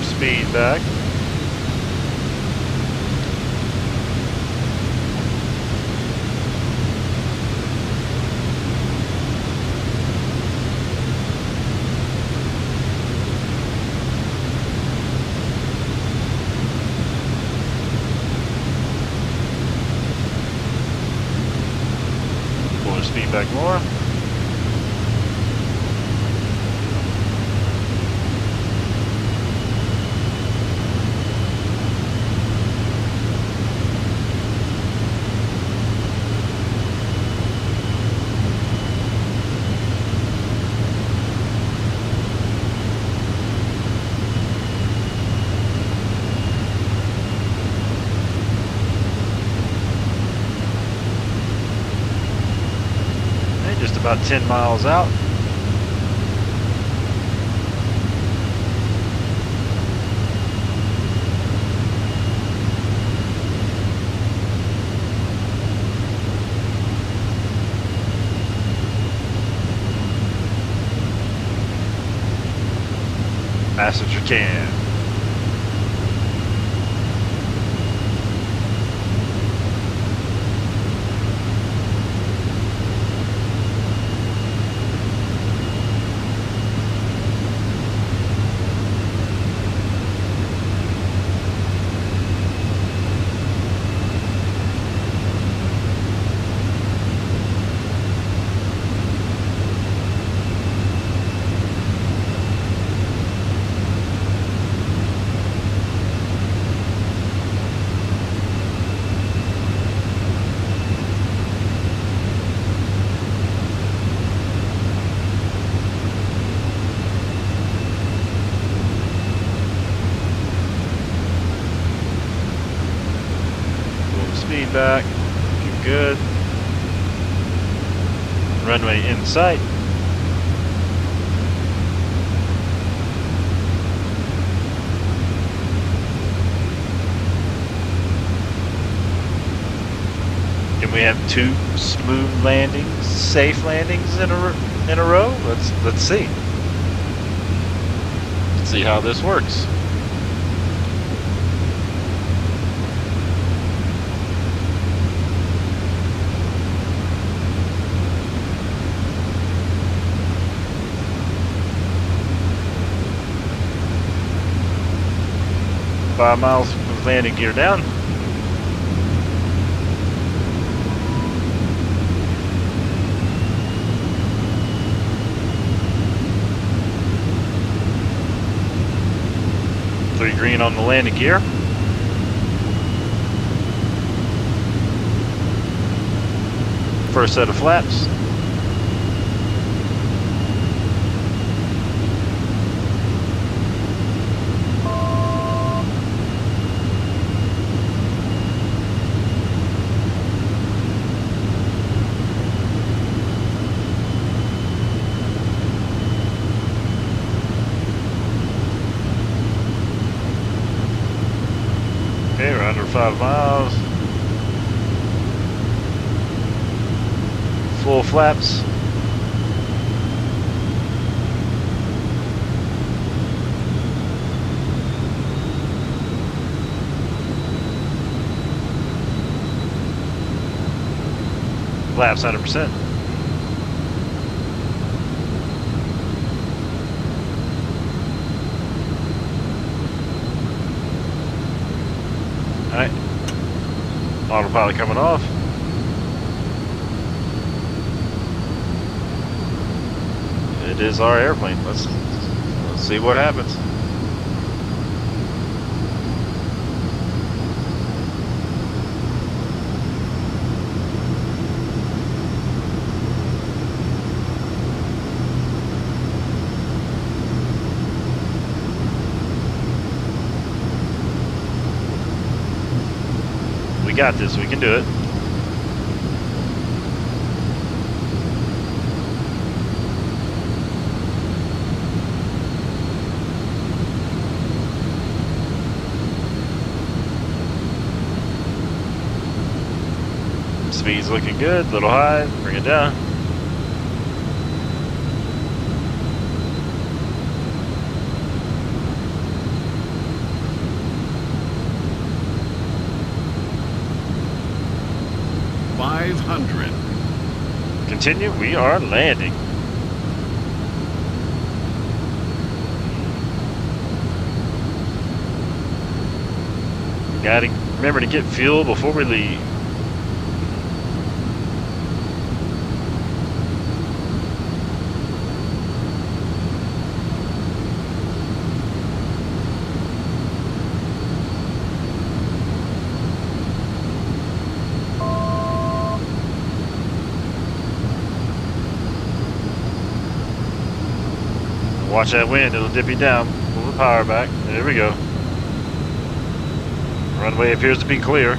A: Speed back. Pull the speed back more. Just about 10 miles out. Passenger can. Speed back, looking good. Runway in sight. Can we have 2 smooth landings, safe landings in a row? Let's see. Let's see how this works. Five miles with landing gear down. Three green on the landing gear. First set of flaps. Okay, we're under 5 miles. Full flaps. Flaps 100%. Alright, autopilot coming off. It is our airplane. Let's see what happens. We got this. We can do it. Speed's looking good. Little high. Bring it down. Continue, we are landing. Gotta remember to get fuel before we leave. Watch that wind, it'll dip you down. Pull the power back. There we go. Runway appears to be clear.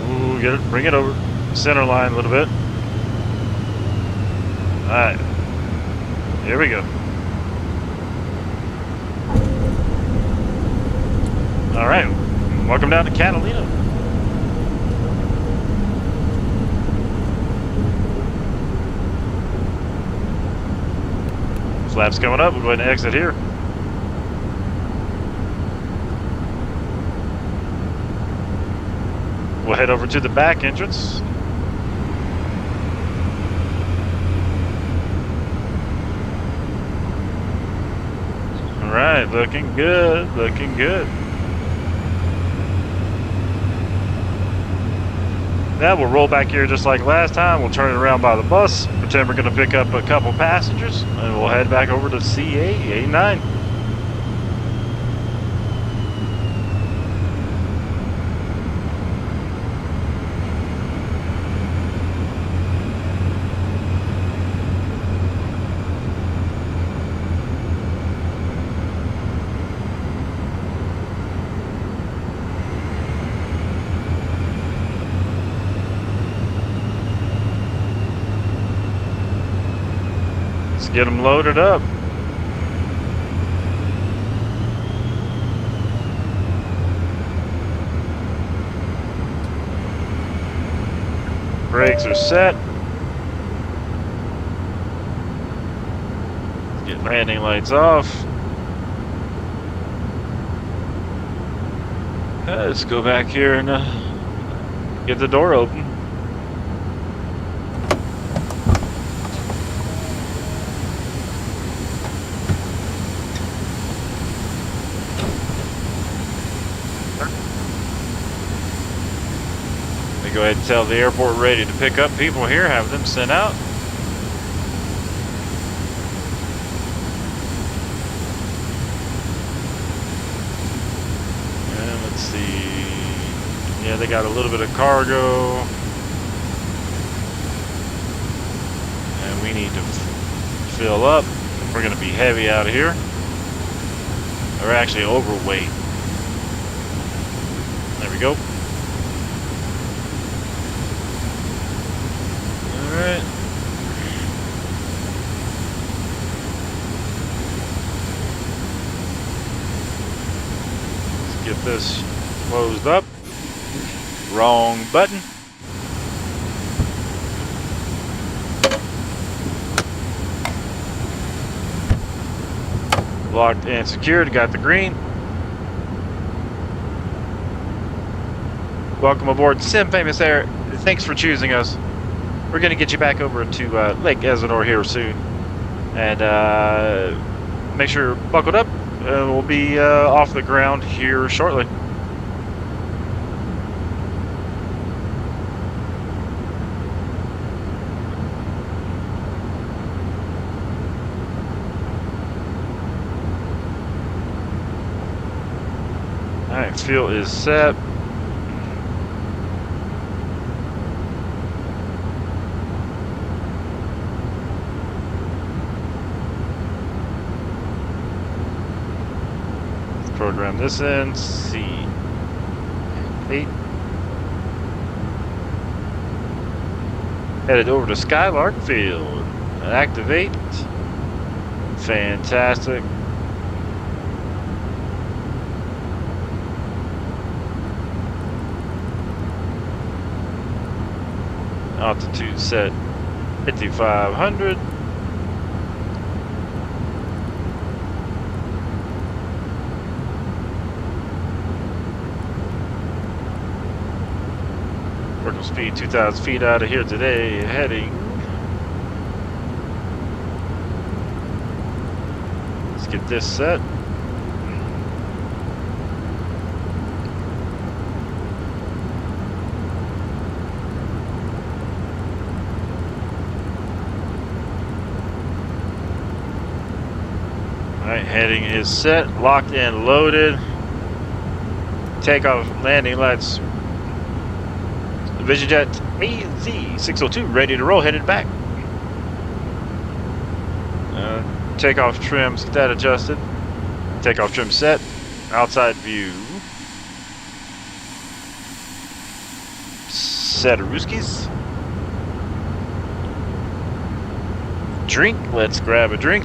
A: Ooh, get it, bring it over. Center line a little bit. Alright. Here we go. All right, welcome down to Catalina. Flaps coming up, we'll go ahead and exit here. We'll head over to the back entrance. All right, looking good, looking good. Now we'll roll back here just like last time. We'll turn it around by the bus. Pretend we're going to pick up a couple passengers, and we'll head back over to CA89. Get them loaded up. Brakes are set. Get landing lights off. Let's go back here and get the door open. Go ahead and tell the airport we're ready to pick up people here, have them sent out. And let's see. Yeah, they got a little bit of cargo. And we need to fill up. We're going to be heavy out of here. We're actually overweight. There we go. Alright. Let's get this closed up. Wrong button. Locked and secured, got the green. Welcome aboard Sim Famous Air. Thanks for choosing us. We're going to get you back over to Lake Elsinore here soon. And make sure you're buckled up. We'll be off the ground here shortly. Alright, fuel is set. program this in. C. 8. Headed over to Skylark Field. Activate. Fantastic. Altitude set 5,500. Vertical speed 2,000 feet out of here today. Heading. Let's get this set. Alright, heading is set, locked and loaded. Takeoff, landing lights. Vision Jet AZ602 ready to roll, headed back. Takeoff trims, get that adjusted. Takeoff trim set. Outside view. Set of Rooskies. Drink, let's grab a drink.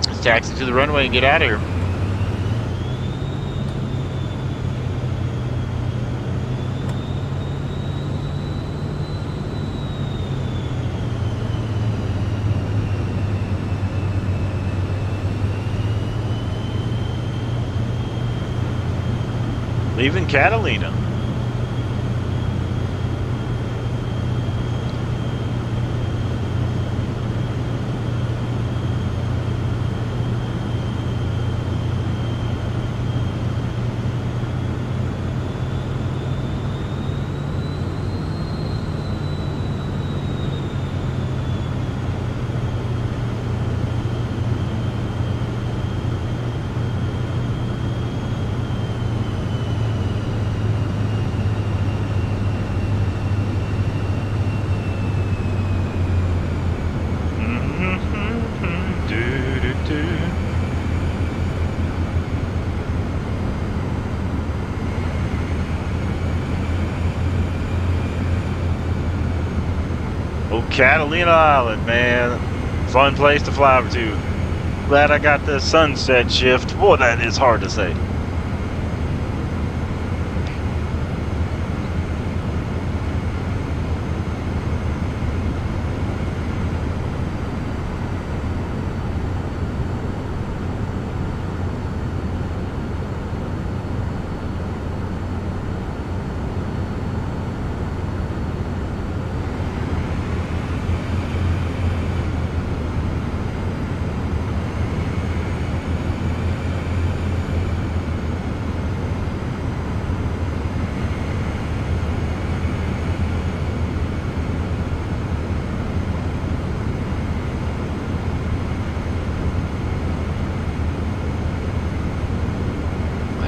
A: Let's taxi to the runway and get out of here. Leaving Catalina. Catalina Island, man. Fun place to fly over to. Glad I got the sunset shift. Boy, that is hard to say.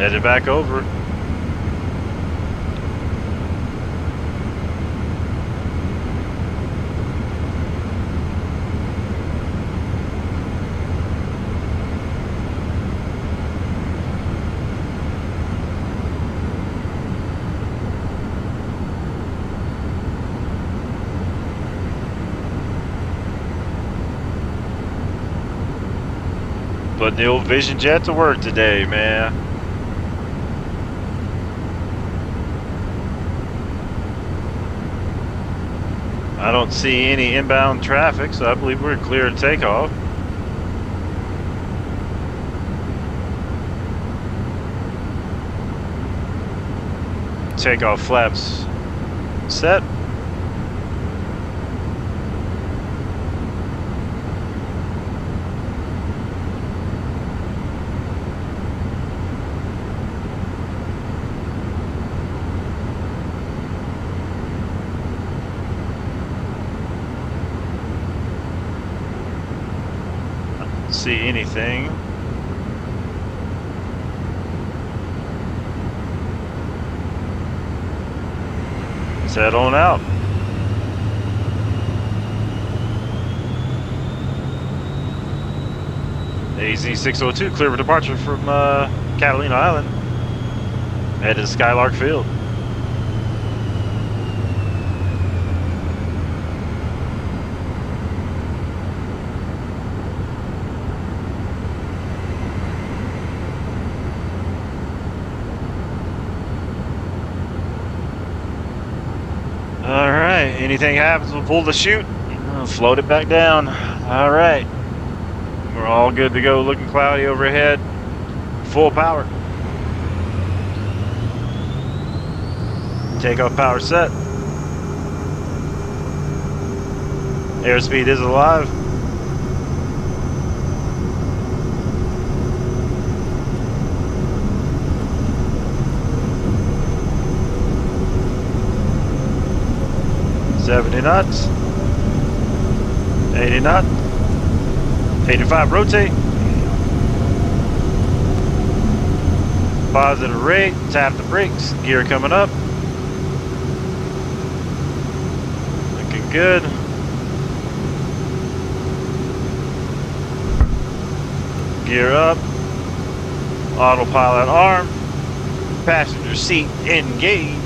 A: Headed back over. Putting the old Vision Jet to work today, man. I don't see any inbound traffic, so I believe we're clear to take off. Takeoff flaps set. See anything. Let's head on out. AZ602, clear for departure from Catalina Island. Headed to Skylark Field. Alright, anything happens, we'll pull the chute, float it back down. Alright, we're all good to go, looking cloudy overhead, full power. Takeoff power set. Airspeed is alive. $70 knots, 80 knots, 85 rotate, positive rate, tap the brakes, gear coming up, looking good. Gear up, autopilot arm, passenger seat engage.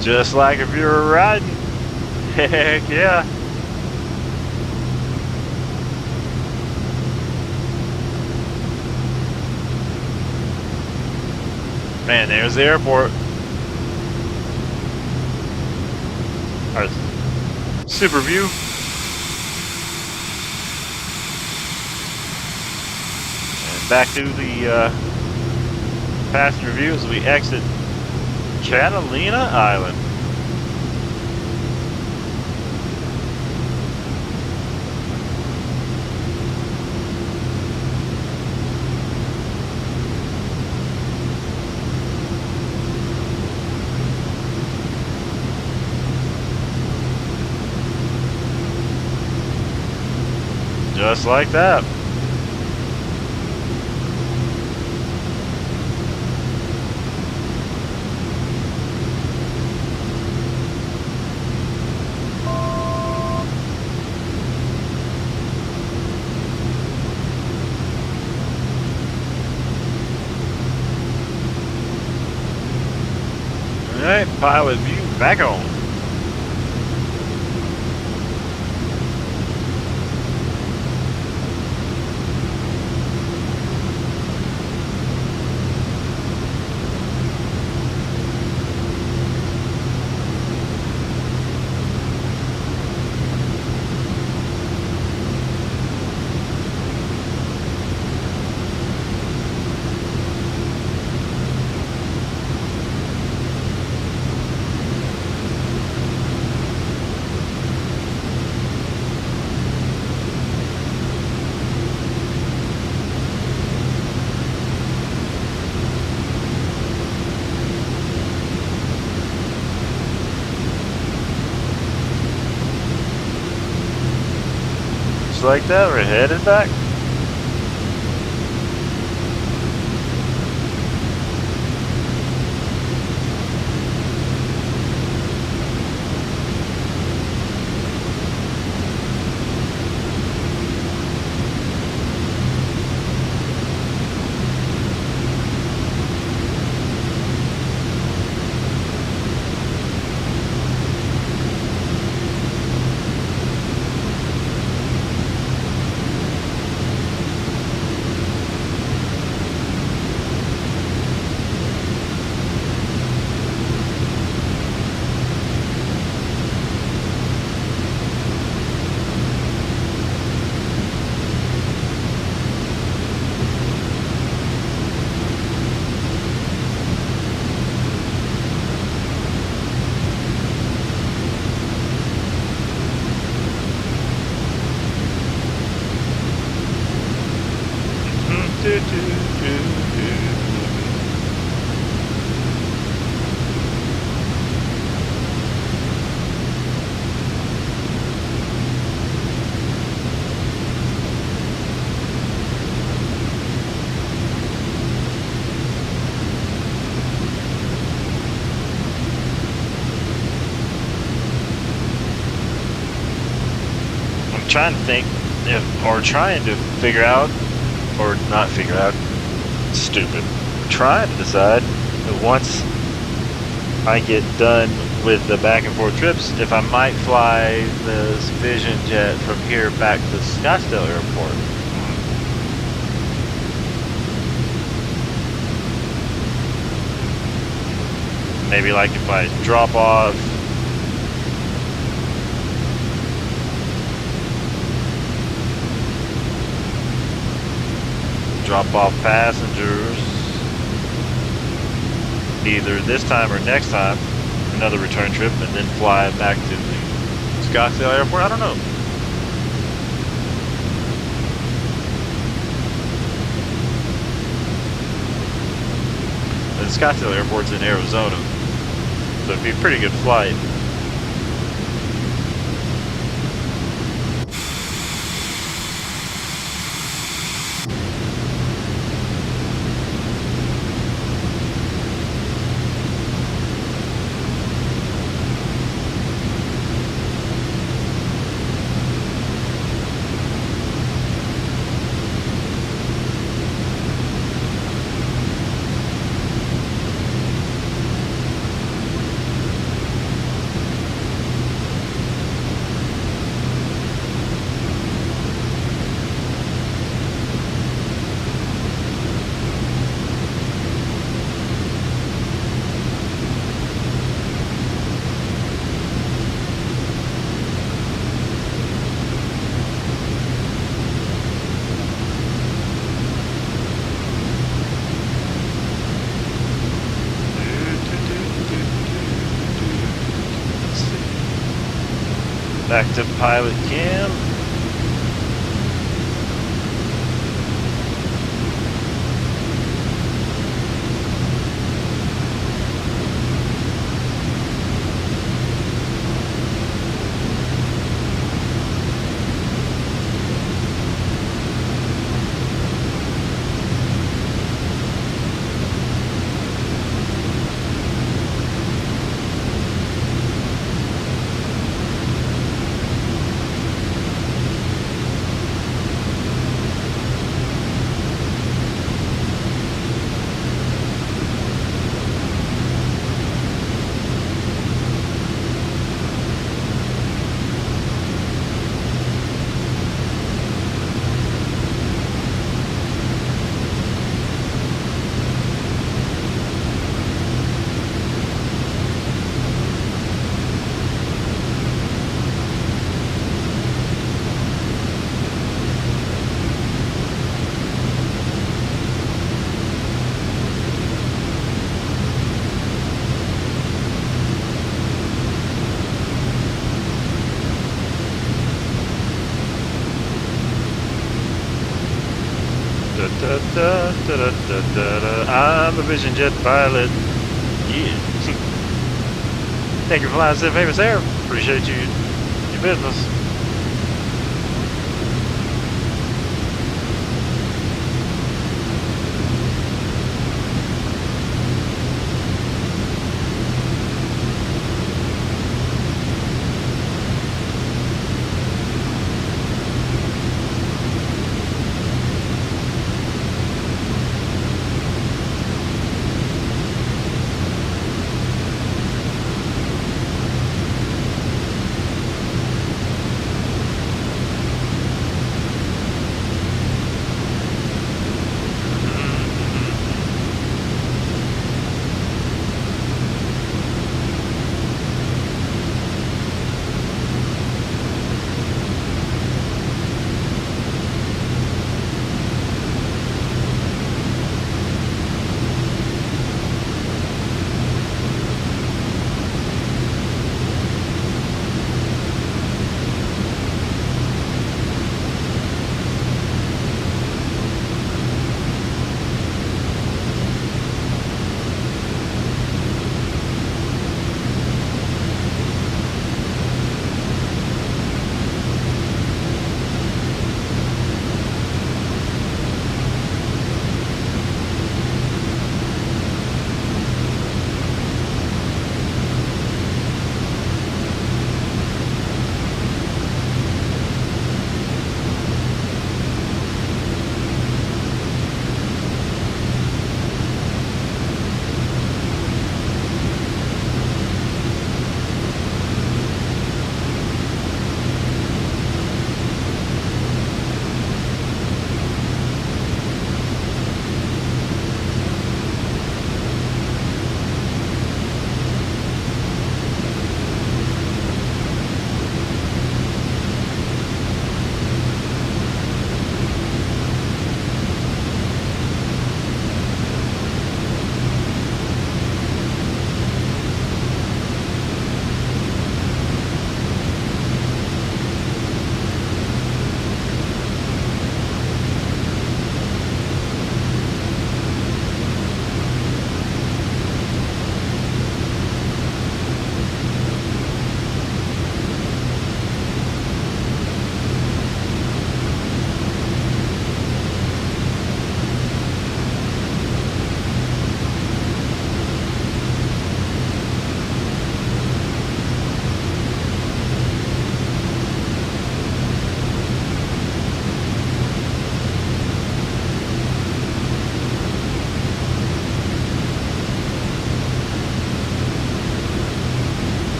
A: Just like if you were riding. Heck yeah. Man, there's the airport. Our super view. And back to the passenger view as we exit Catalina Island. Just like that. Alright, pilot view back on. Like that, we're headed back. trying to think or trying to figure out, or not figure out, stupid. Trying to decide that once I get done with the back and forth trips, if I might fly this Vision jet from here back to Scottsdale Airport. Maybe like if I drop off passengers either this time or next time, another return trip, and then fly back to the Scottsdale Airport. I don't know. The Scottsdale Airport's in Arizona, so it'd be a pretty good flight. Back to pilot cam. I'm a Vision Jet pilot. Yeah. Thank you for flying Sim Famous Air. Appreciate your business.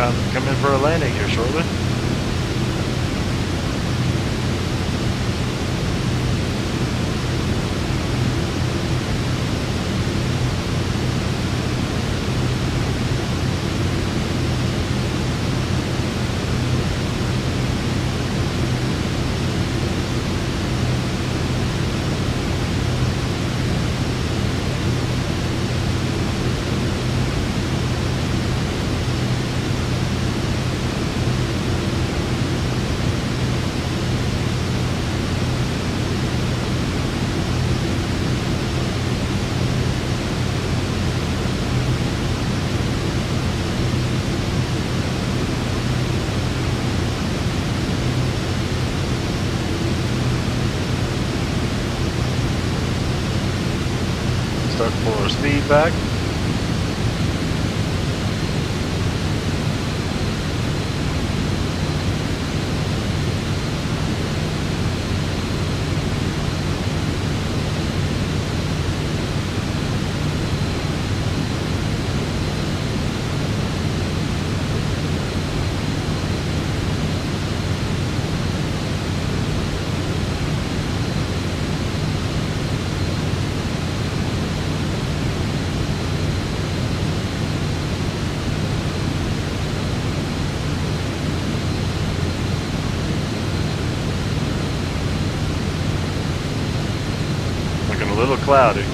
A: Time to come in for a landing here shortly. Start for speed back. Looking a little cloudy.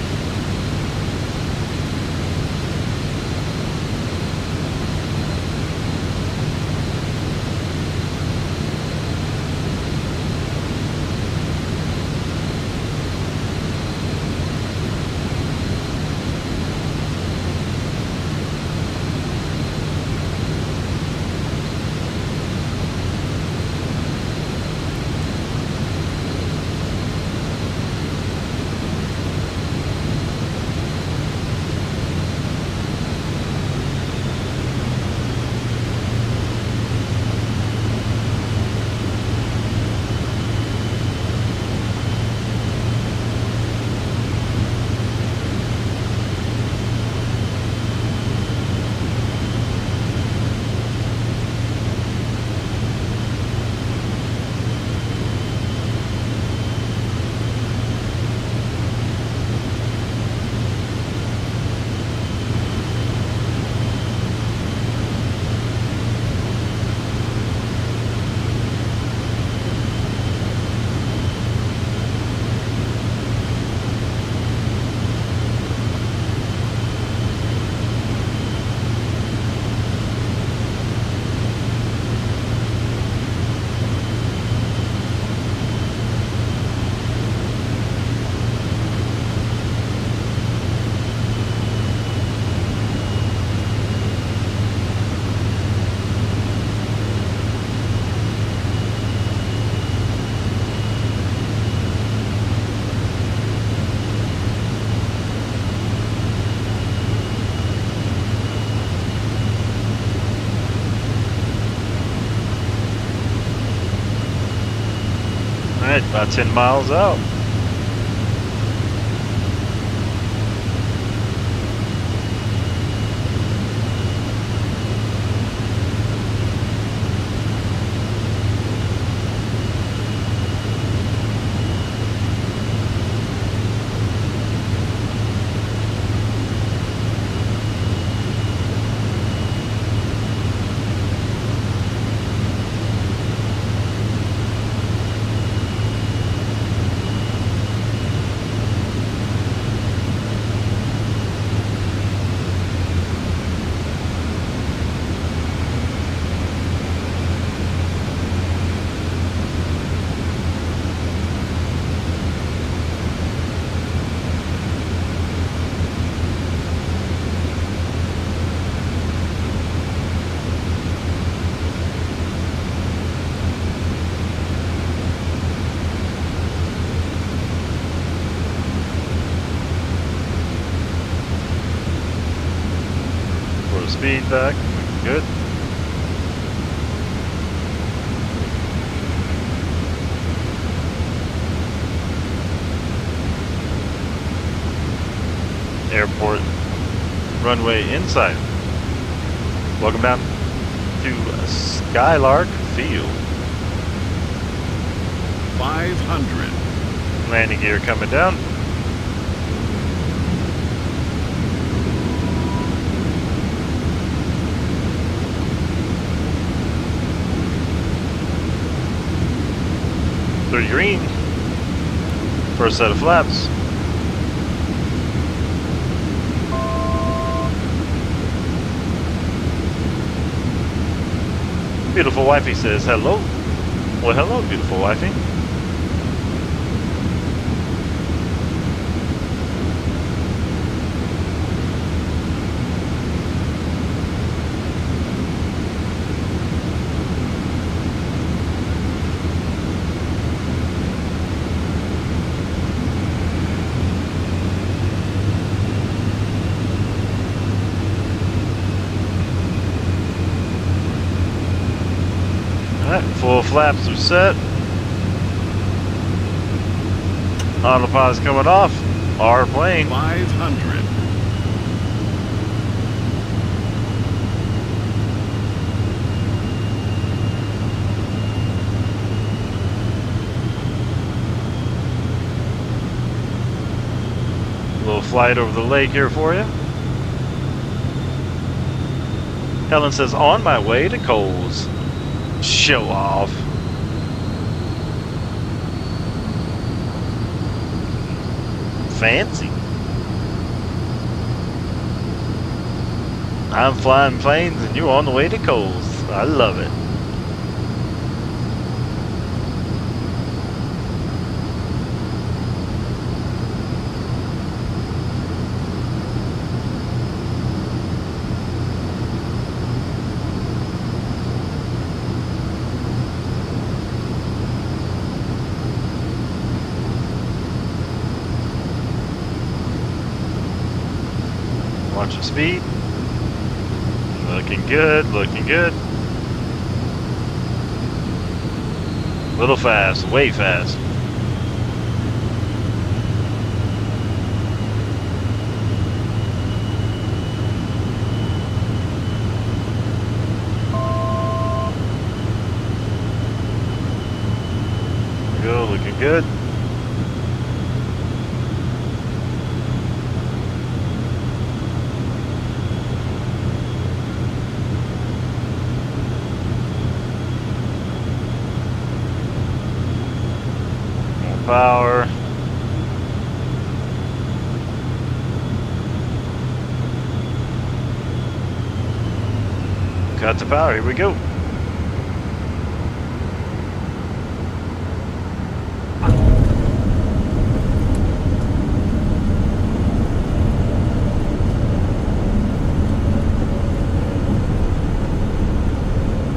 A: Alright, about 10 miles out. Speed back, good. Airport runway inside. Welcome down. to Skylark Field.
B: 500.
A: Landing gear coming down. Through green. First set of flaps. Beautiful wifey says hello. Well, hello, beautiful wifey. Alright, full flaps are set. Autopilot's coming off. Our plane.
B: 500.
A: Little flight over the lake here for you. Helen says, on my way to Coles. Show off. Fancy. I'm flying planes and you're on the way to Coles. I love it. Watching speed. Looking good, looking good. Little fast, way fast. There we go, looking good. Power. Cut the power, here we go.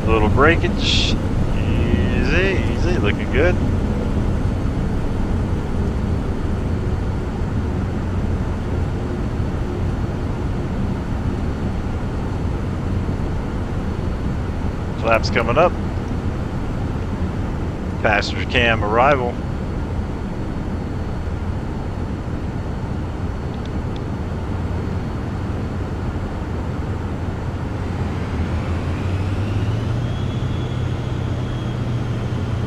A: A little breakage. Easy, easy, looking good. Flaps coming up. Passenger cam arrival.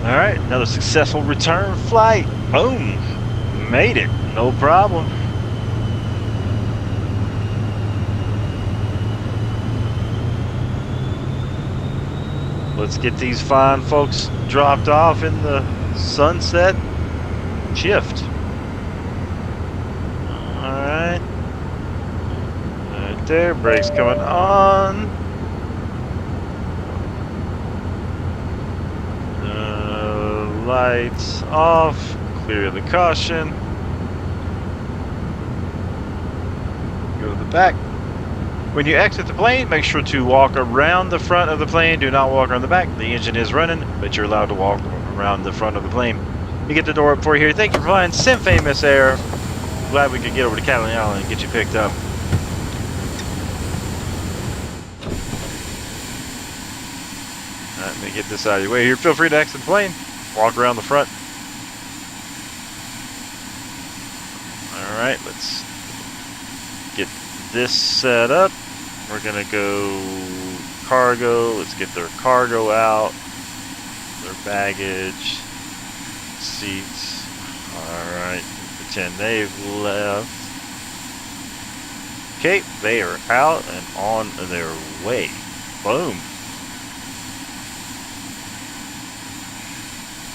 A: Alright, another successful return flight. Boom! Made it. No problem. Let's get these fine folks dropped off in the sunset shift. Alright. Right there, brakes coming on. Lights off. Clear the caution. Go to the back. When you exit the plane, make sure to walk around the front of the plane. Do not walk around the back. The engine is running, but you're allowed to walk around the front of the plane. You get the door up for you here. Thank you for flying Famous Air. Glad we could get over to Catalina and get you picked up. Alright, let me get this out of your way here. Feel free to exit the plane. Walk around the front. Alright, let's get this set up. We're gonna go cargo. Let's get their cargo out. Their baggage. Seats. Alright. Pretend they've left. Okay, they are out and on their way. Boom.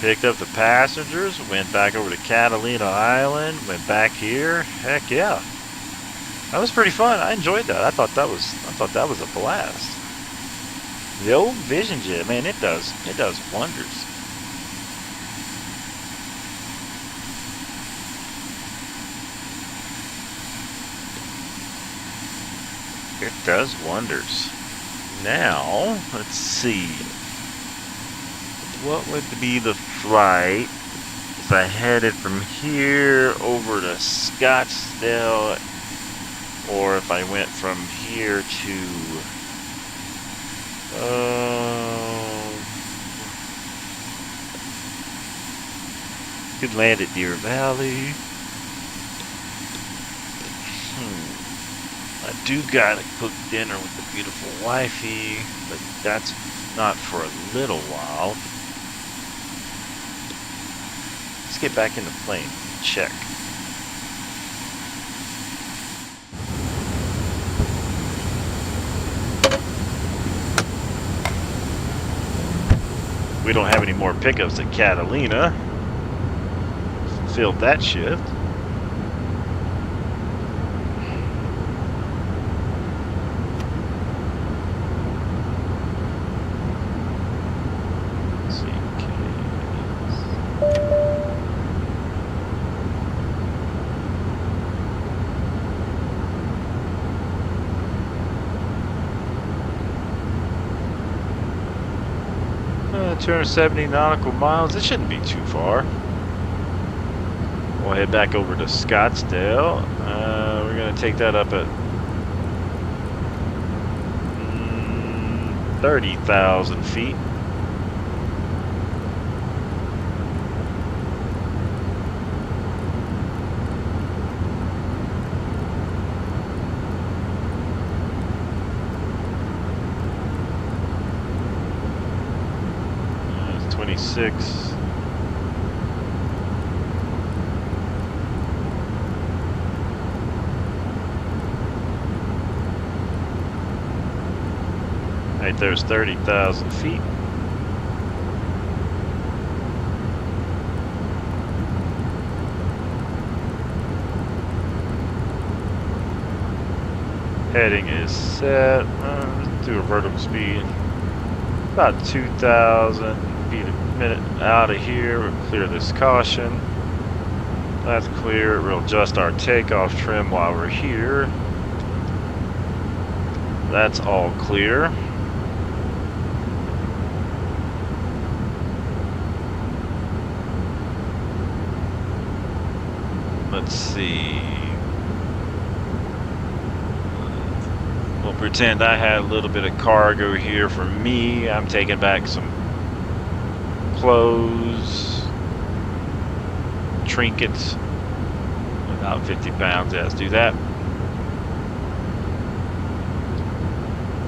A: Picked up the passengers, went back over to Catalina Island, went back here. Heck yeah. That was pretty fun. I enjoyed that. I thought that was a blast. The old Vision Jet, man, it does wonders. It does wonders. Now, let's see. What would be the flight if I headed from here over to Scottsdale, or if I went from here to could land at Deer Valley. I do gotta cook dinner with the beautiful wifey, but that's not for a little while. Let's get back in the plane. Check. We don't have any more pickups at Catalina. Filled that shift. Uh, 270 nautical miles. It shouldn't be too far. We'll head back over to Scottsdale. We're going to take that up at 30,000 feet. It's 26. Right there's 30,000 feet. Heading is set. Let's do a vertical speed. About 2,000 feet a minute out of here. We'll clear this caution. That's clear. We'll adjust our takeoff trim while we're here. That's all clear. Let's see. We'll pretend I had a little bit of cargo here for me. I'm taking back some clothes, trinkets, about 50 pounds. Yeah, let's do that.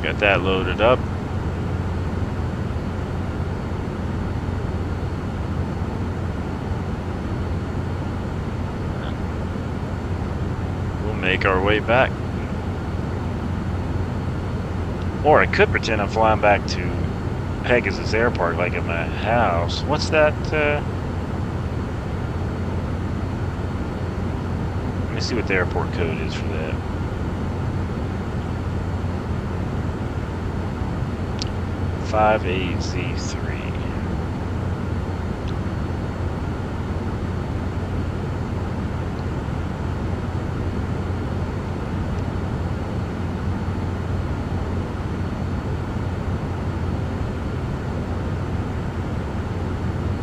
A: Got that loaded up. Make our way back. Or I could pretend I'm flying back to Pegasus Airport like at my house. What's that? Let me see what the airport code is for that. 58Z3.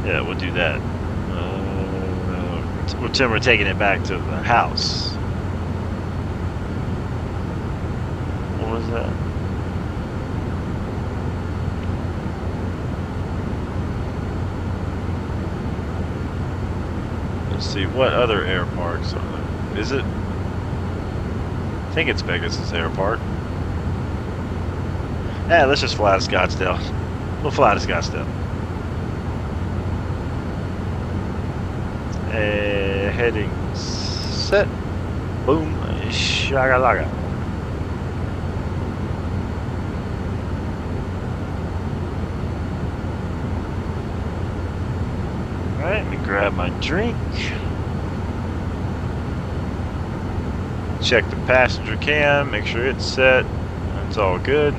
A: Yeah, we'll do that. Pretend we're taking it back to the house. What was that? Let's see, what other airports are there? Is it? I think it's Pegasus Airport. Yeah, let's just fly to Scottsdale. We'll fly to Scottsdale. Heading set. Boom. Shagalaga. Alright, let me grab my drink. Check the passenger cam, make sure it's set. It's all good.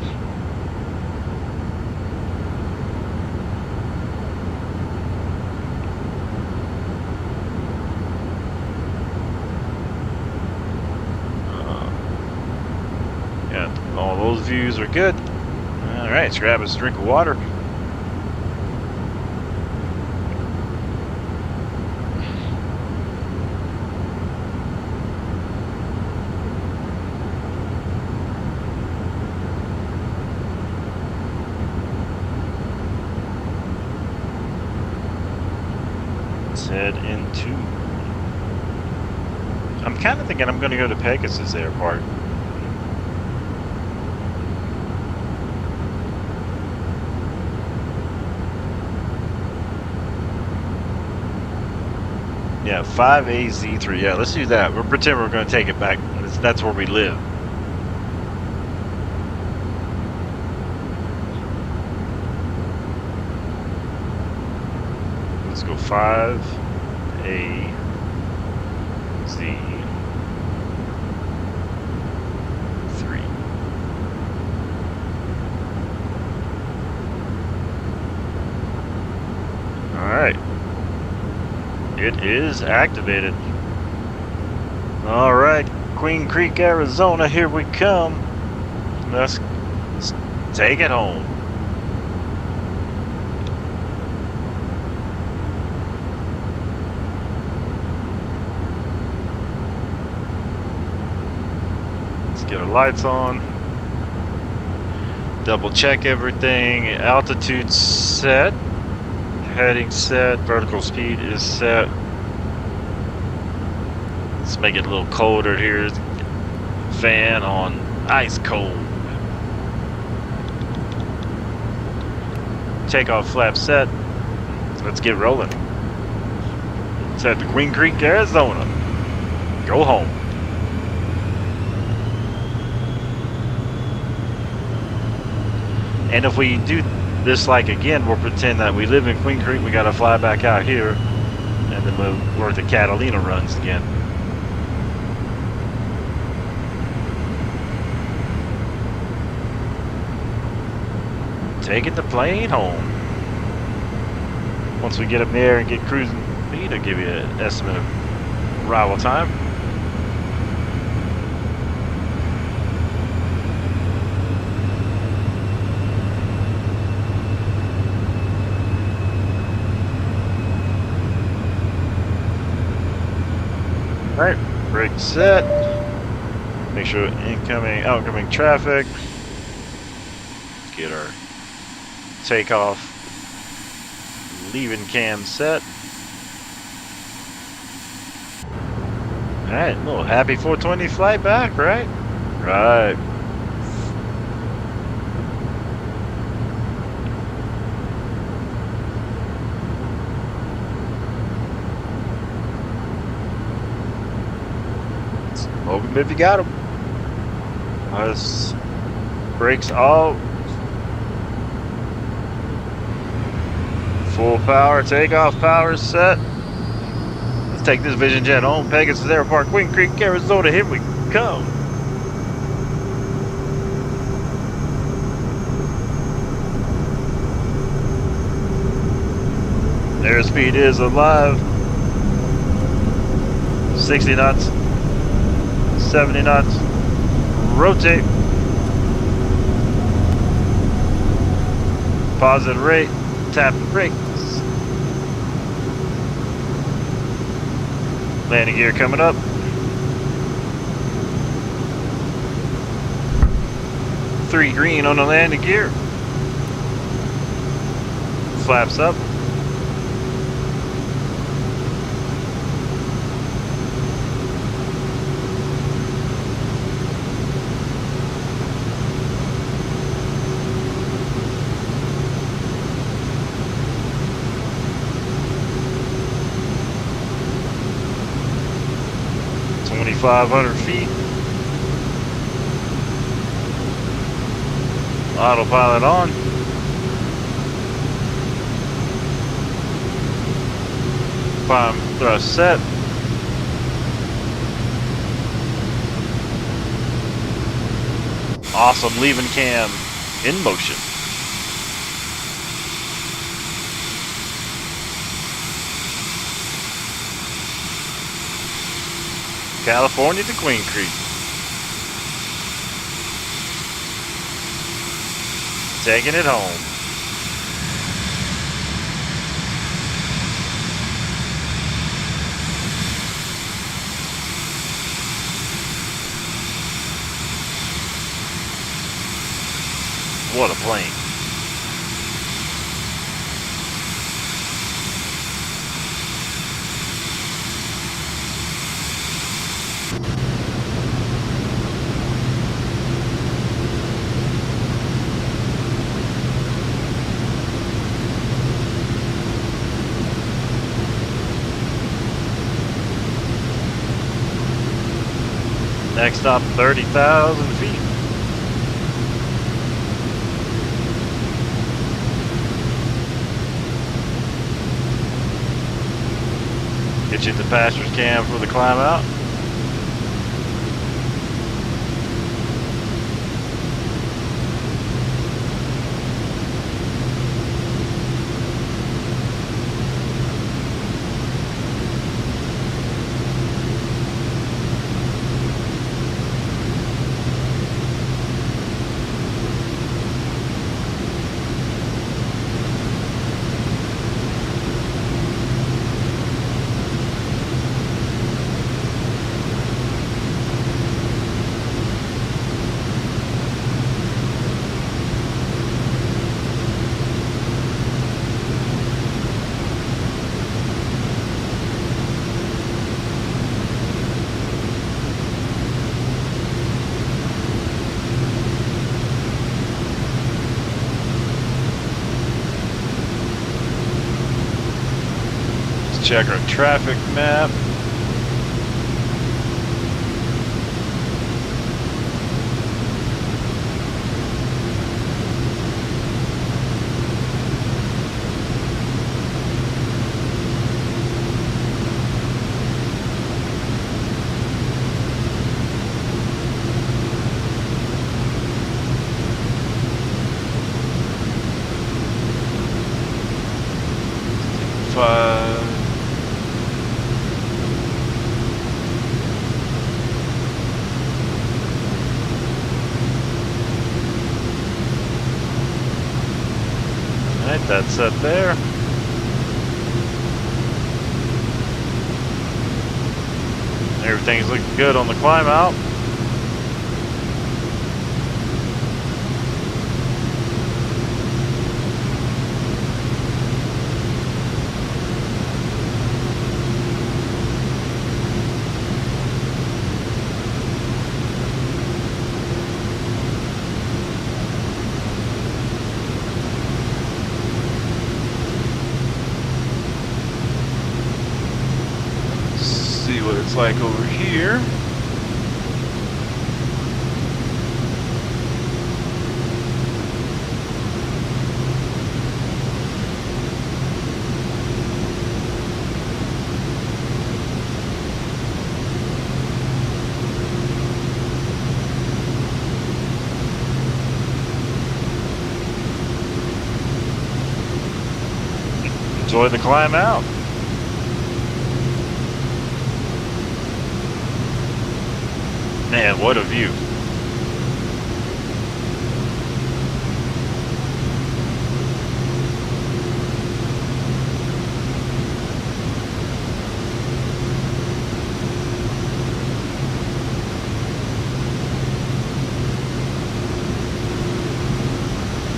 A: Yeah, all those views are good. All right, let's grab us a drink of water. Head into. I'm kind of thinking I'm going to go to Pegasus Airport. Yeah, 5AZ3. Yeah, let's do that. We'll pretend we're going to take it back. That's where we live. Let's go 5AZ3. Alright. It is activated. Alright, Queen Creek, Arizona, here we come. Let's take it home. Get our lights on, double check everything, altitude set, heading set, vertical speed is set. Let's make it a little colder here. Fan on ice cold. Takeoff flap set. Let's get rolling. Set to Queen Creek, Arizona. Go home. And if we do this like again, we'll pretend that we live in Queen Creek, we gotta fly back out here, and then we'll work the Catalina runs again. Taking the plane home. Once we get up there and get cruising speed, I'll give you an estimate of arrival time. Alright, brake set. Make sure incoming, outgoing traffic. Get our takeoff, leaving cam set. Alright, little happy 420 flight back, right? Right. Open if you got them. Brakes all. Full power, takeoff power set. Let's take this Vision Jet home. Pegasus Airport, Queen Creek, Arizona. Here we come. Airspeed is alive. 60 knots. 70 knots. Rotate. Positive rate. Tap the brakes. Landing gear coming up. Three green on the landing gear. Flaps up. 3,500 feet. Autopilot on. Prime thrust set. Awesome leaving cam in motion. California to Queen Creek. Taking it home. What a plane. Next stop, 30,000 feet. Get you the passenger's cam for the climb out. Check our traffic map. Alright, that's set there. Everything's looking good on the climb out. See what it's like over here. Enjoy the climb out. Man, what a view.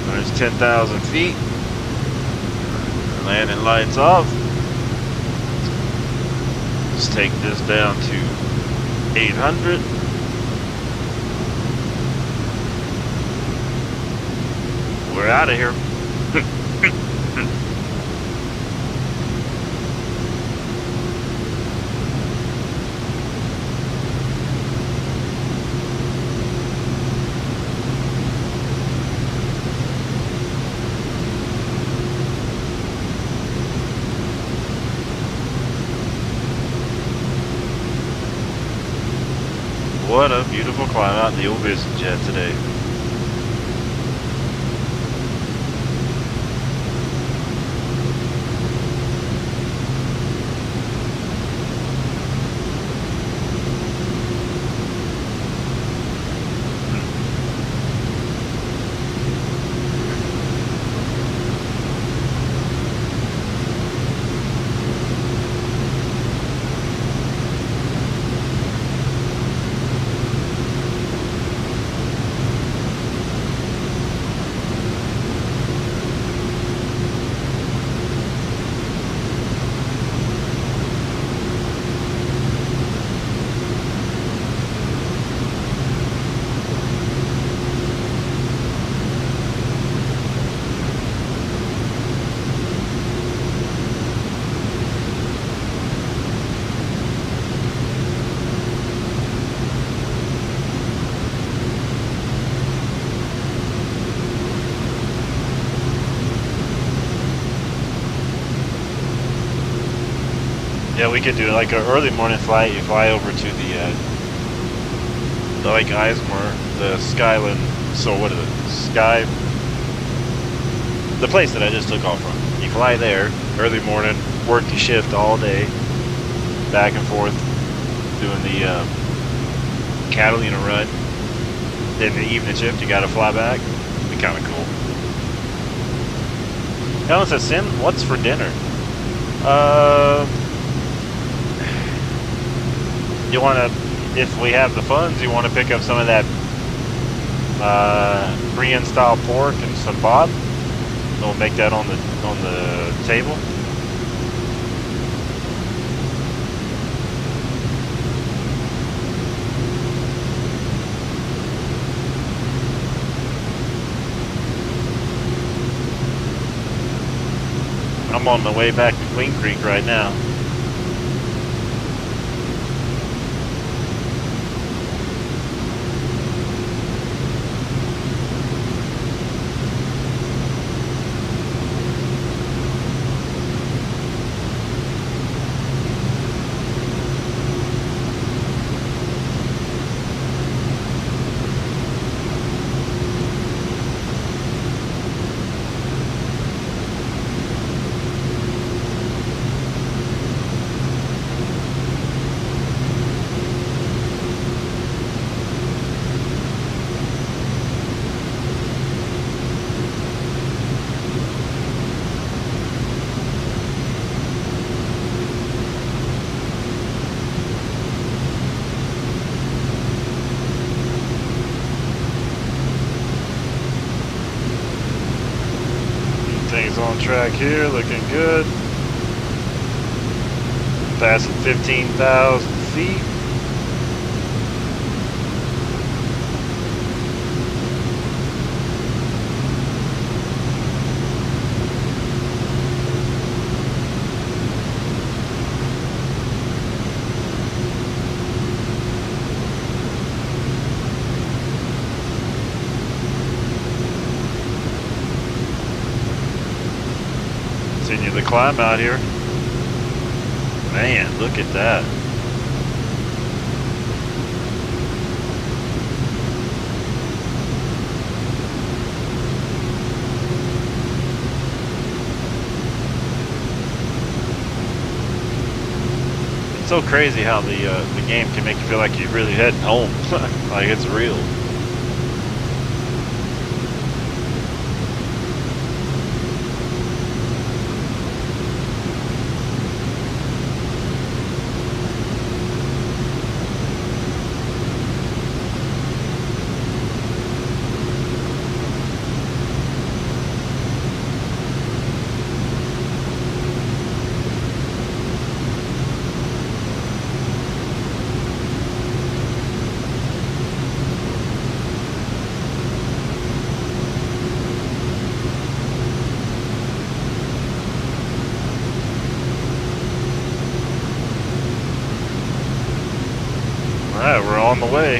A: There's 10,000 feet. Landing lights off. Let's take this down to 800. We're out of here. What a beautiful climb out in the old business jet today. Yeah, we could do like an early morning flight. You fly over to the Lake Eismer, the Skyland. So what is it? The place that I just took off from. You fly there early morning, work your shift all day, back and forth, doing the Catalina run. Then the evening shift, you got to fly back. Be kind of cool. Helen says, "Sim, what's for dinner?" You want to, if we have the funds, you want to pick up some of that Korean style pork and some bob. We'll make that on the table. I'm on my way back to Queen Creek right now. Things on track here, looking good. Passing 15,000 feet. Continue the climb out here. Man, look at that. It's so crazy how the game can make you feel like you're really heading home. Like it's real. Alright, we're on the way.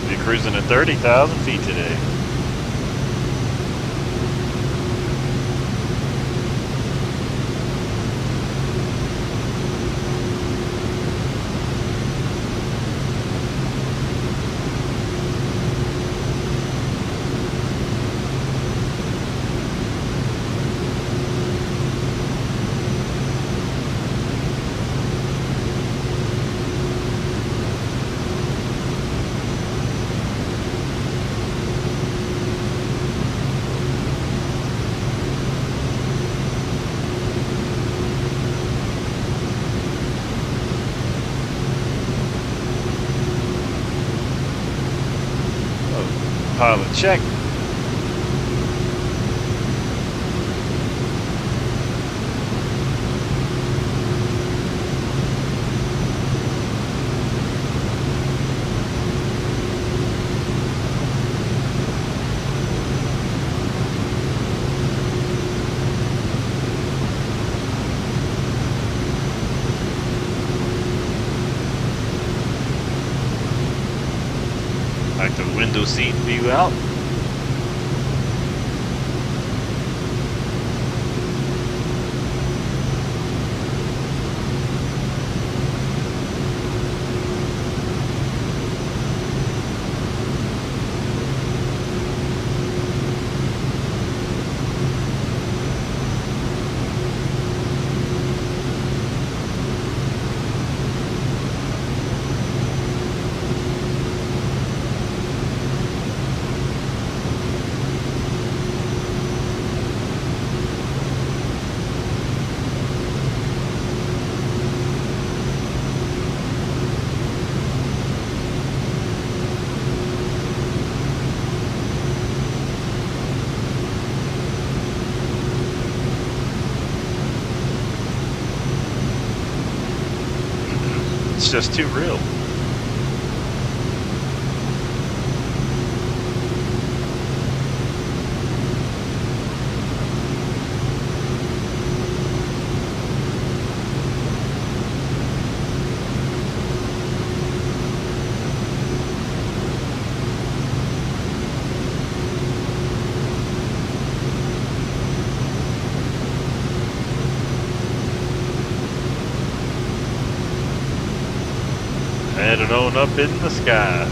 A: Be cruising at 30,000 feet today. Autopilot check. Like the window seat view out. It's just too real. Headed on up in the sky.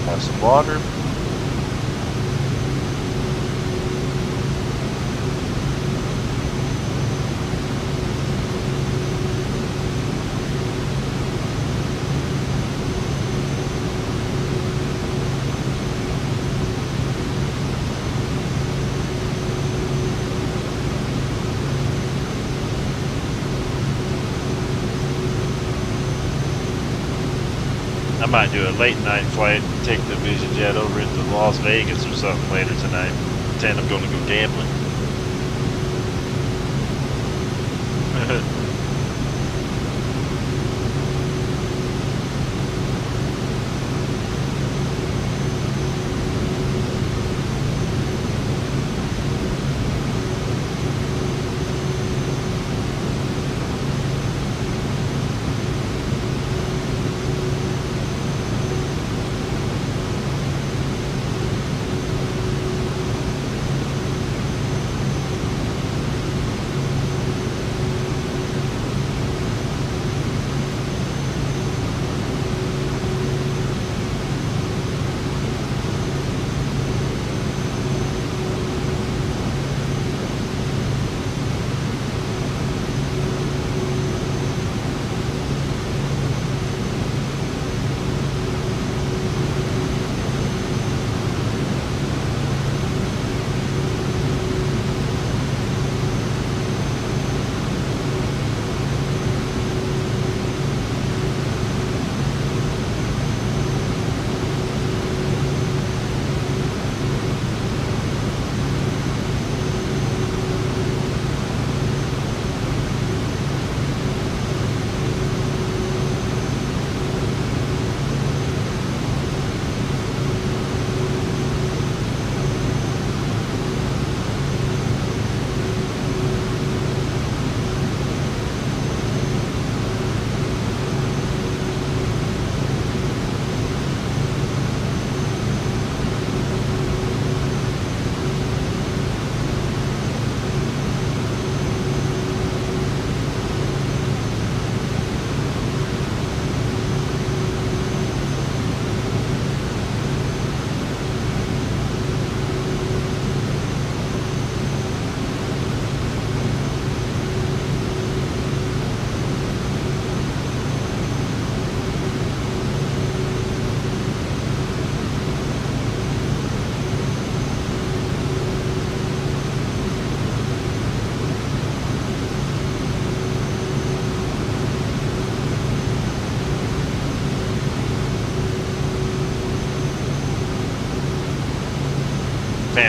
A: Have some water. I might do a late night flight and take the Vision Jet over into Las Vegas or something later tonight. Pretend I'm going to go gambling.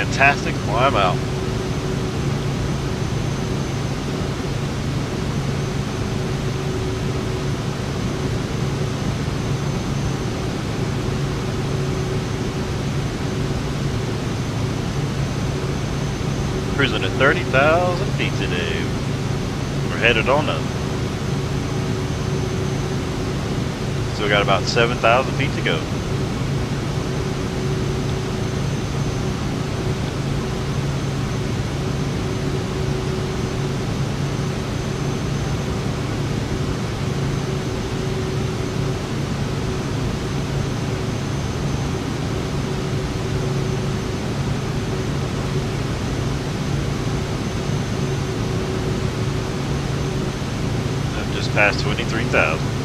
A: fantastic while I'm out. Cruising at 30,000 feet today. We're headed on up. Still got about 7,000 feet to go. Past 23,000.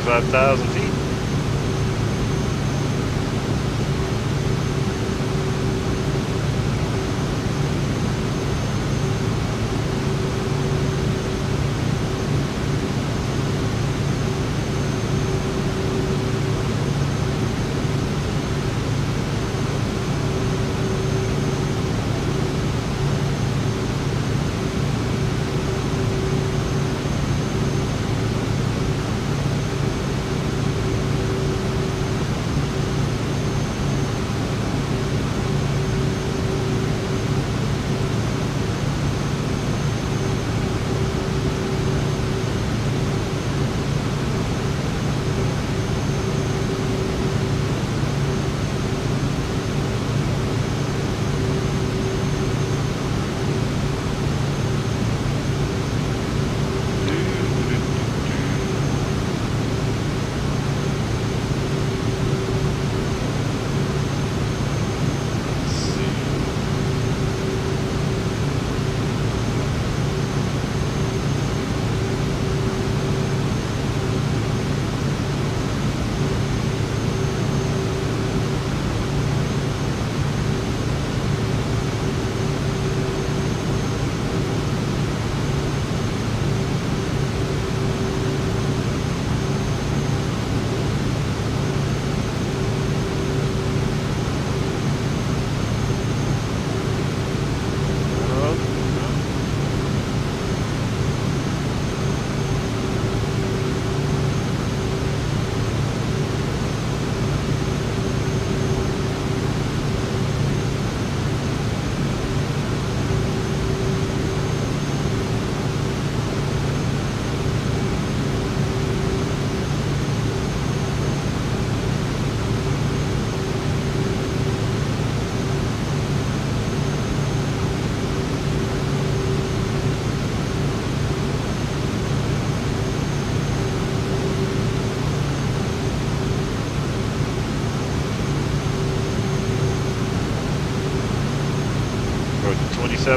A: Five thousand feet.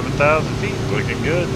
A: 37,000 feet, looking good.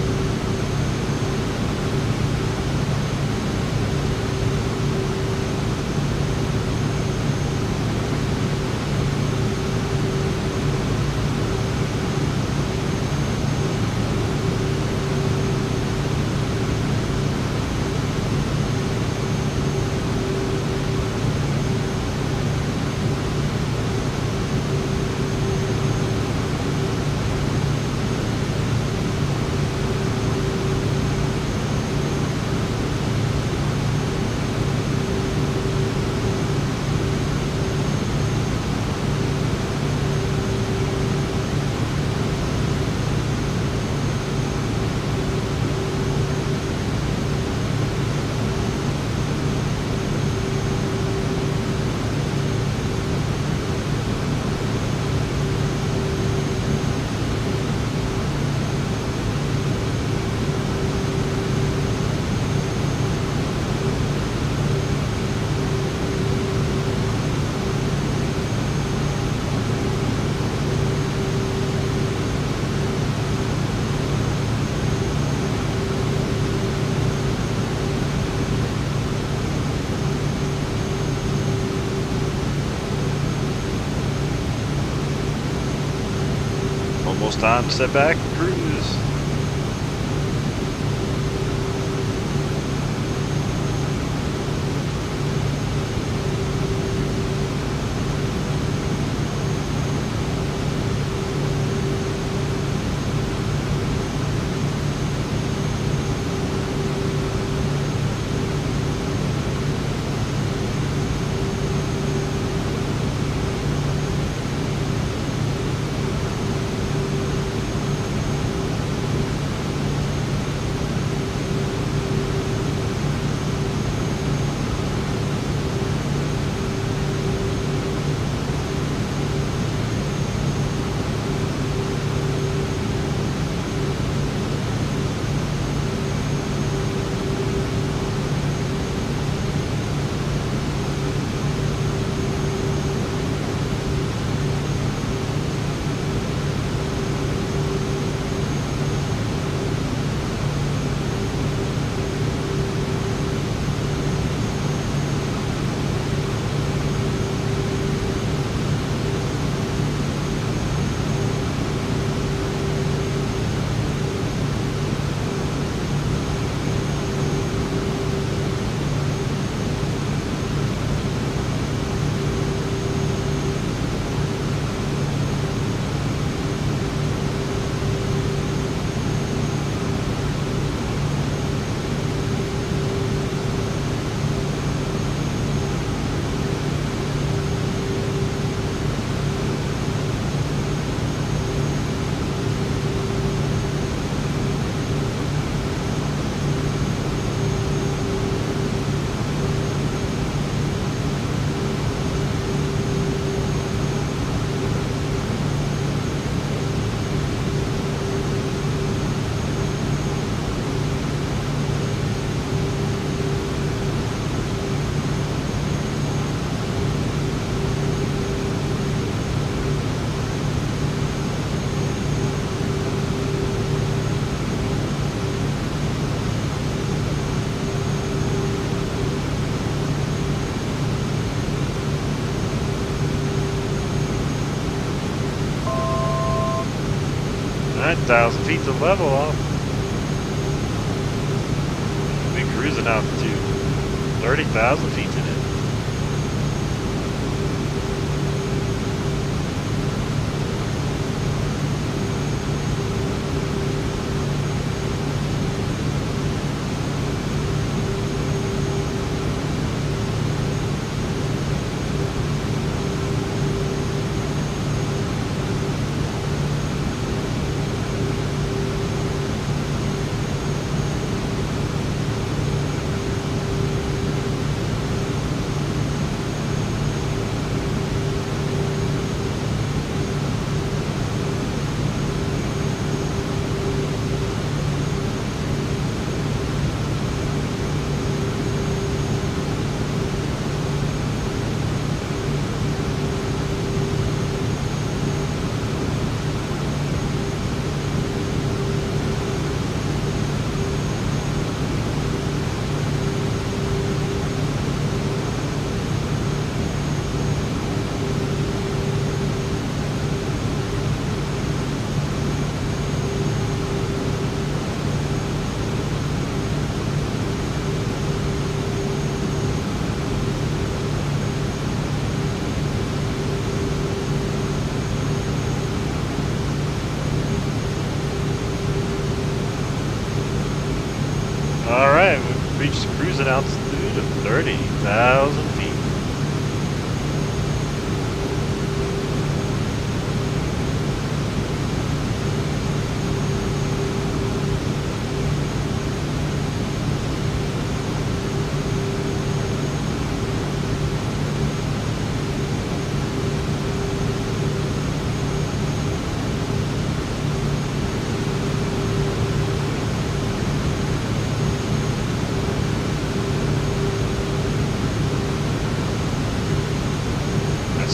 A: Almost time to sit back and cruise. Alright, 1,000 feet to level off. We'll be cruising altitude 30,000 feet today. reached cruising altitude of 30,000 feet.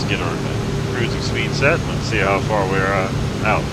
A: Get our cruising speed set. Let's see how far we're out.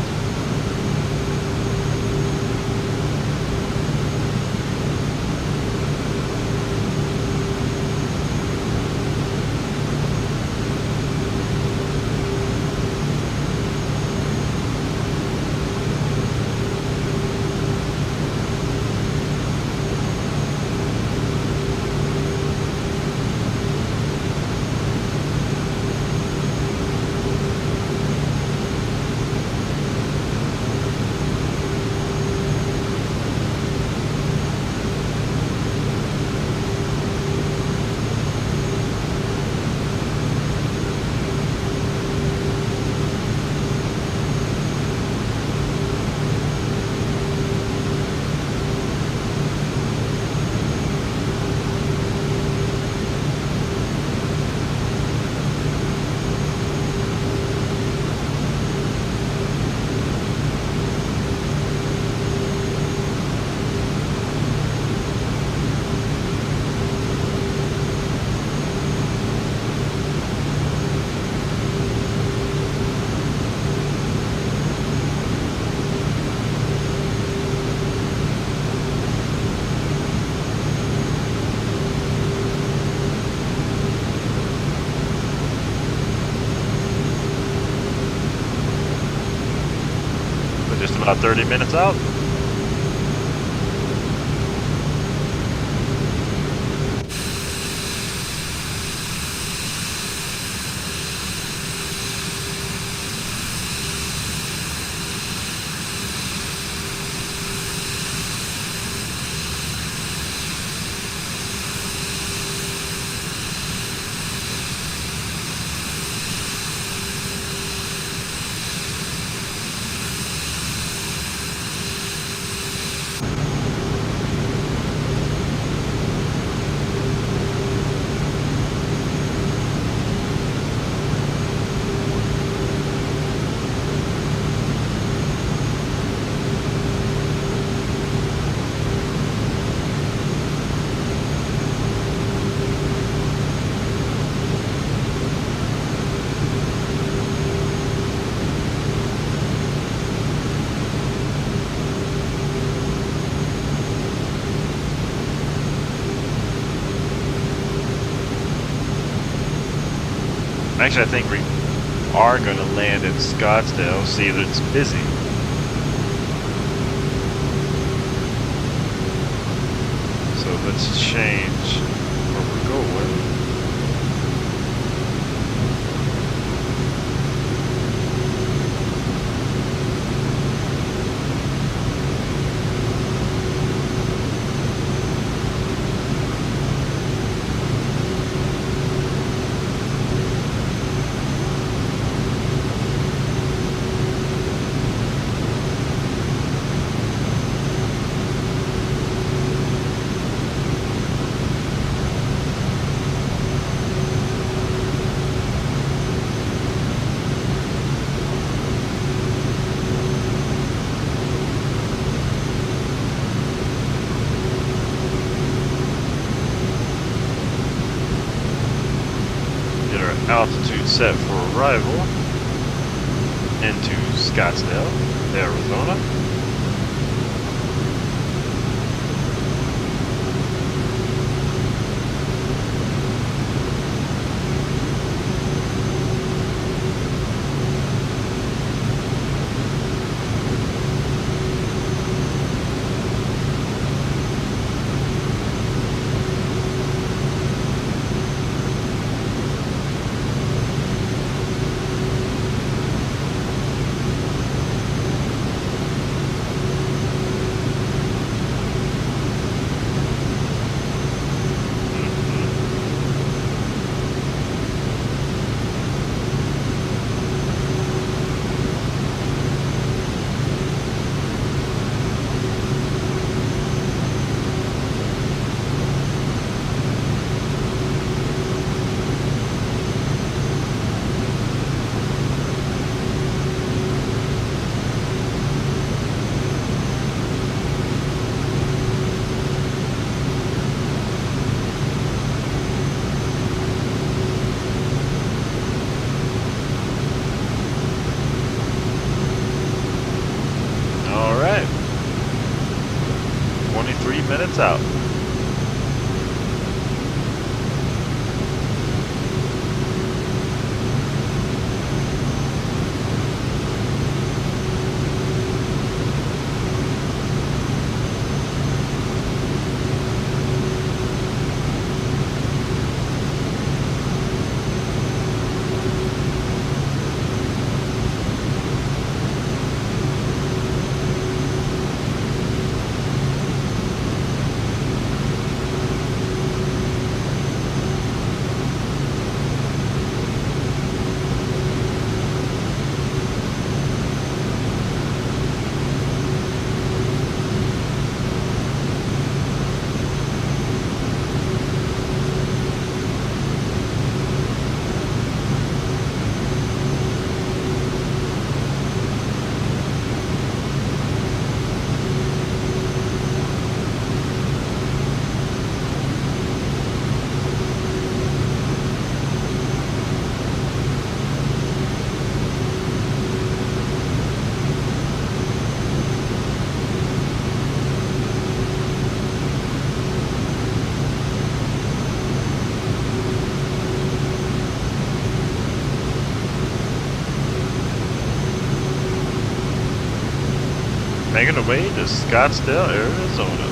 A: Just about 30 minutes out. Actually, I think we are going to land in Scottsdale, see that it's busy. So let's change where we're going. Altitude set for arrival into Scottsdale, Arizona. our way to Scottsdale, Arizona.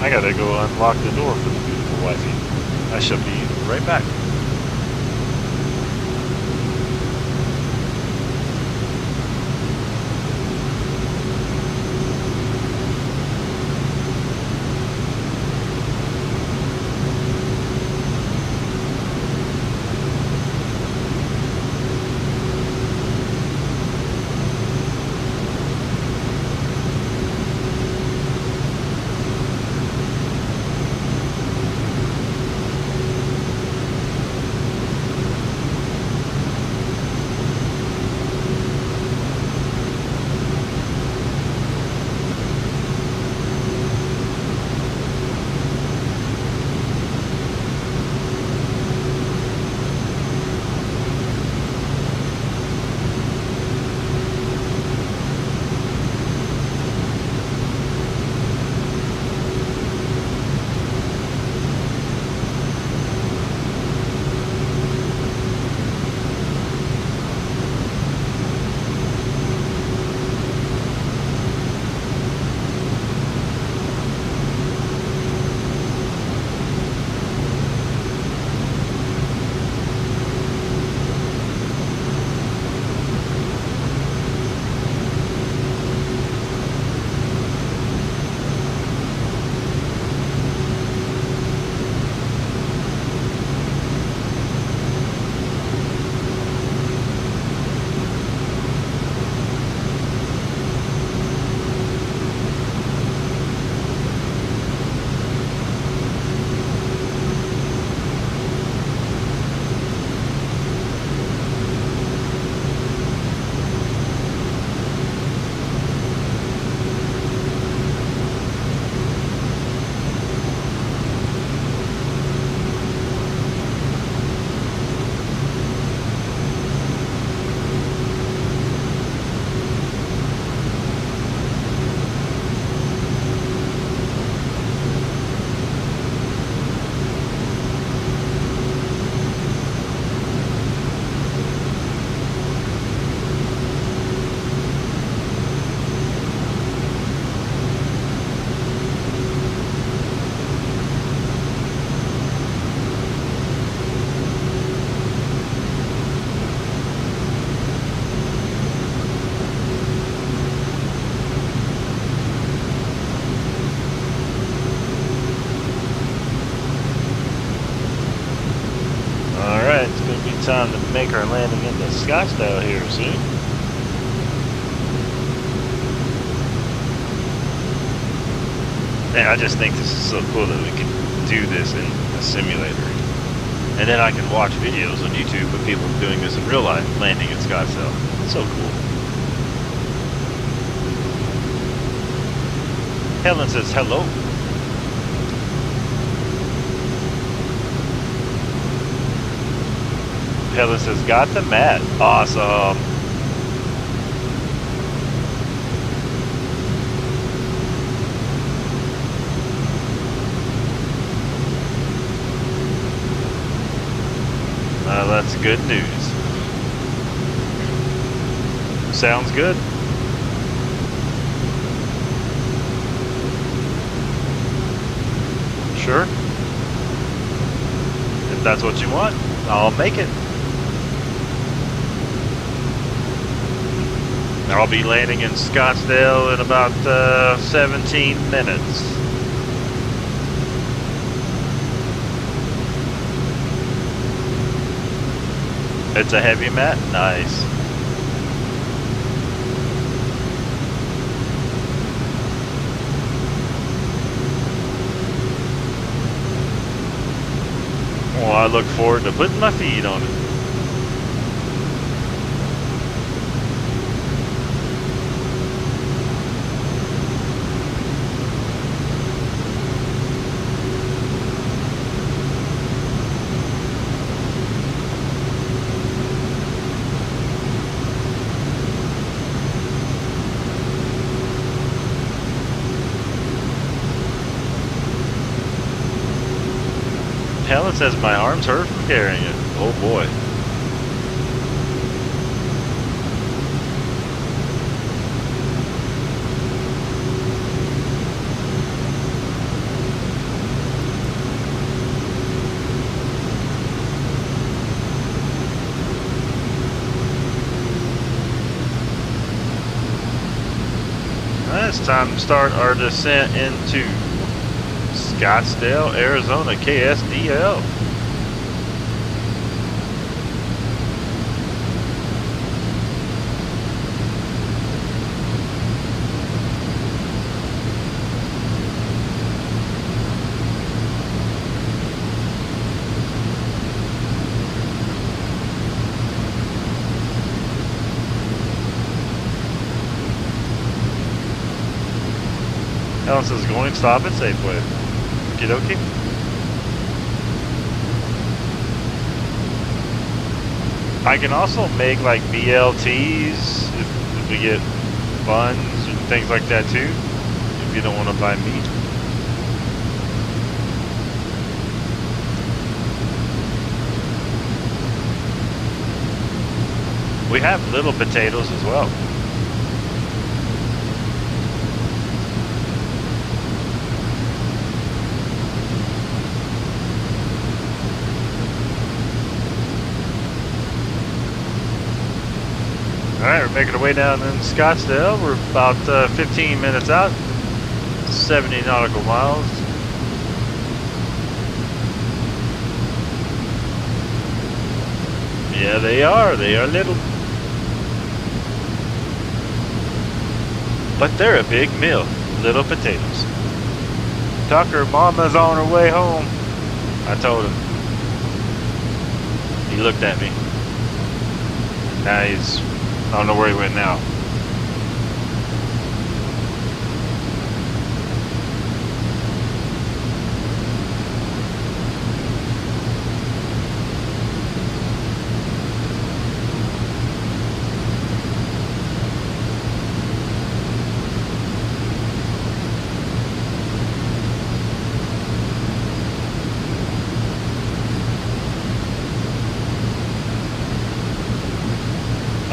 A: I gotta go unlock the door for the beautiful wifey. I shall be right back. Time to make our landing into Scottsdale here soon. Yeah, I just think this is so cool that we can do this in a simulator. And then I can watch videos on YouTube of people doing this in real life, landing at Scottsdale. It's so cool. Helen says hello. Helen says, got the mat. Awesome. That's good news. Sounds good. Sure. If that's what you want, I'll make it. I'll be landing in Scottsdale in about 17 minutes. It's a heavy mat? Nice. I look forward to putting my feet on it. Helen says my arms hurt from carrying it. Oh boy. It's time to start our descent into Scottsdale, Arizona, KSDL. Helen says going stop at Safeway. Okie dokie. I can also make like BLTs if we get buns and things like that too, if you don't want to buy meat. We have little potatoes as well. Alright, we're making our way down in Scottsdale. We're about 15 minutes out, 70 nautical miles. Yeah, they are little. But they're a big meal, little potatoes. Tucker, Mama's on her way home. I told him. He looked at me. Now he's, I don't know where he went now.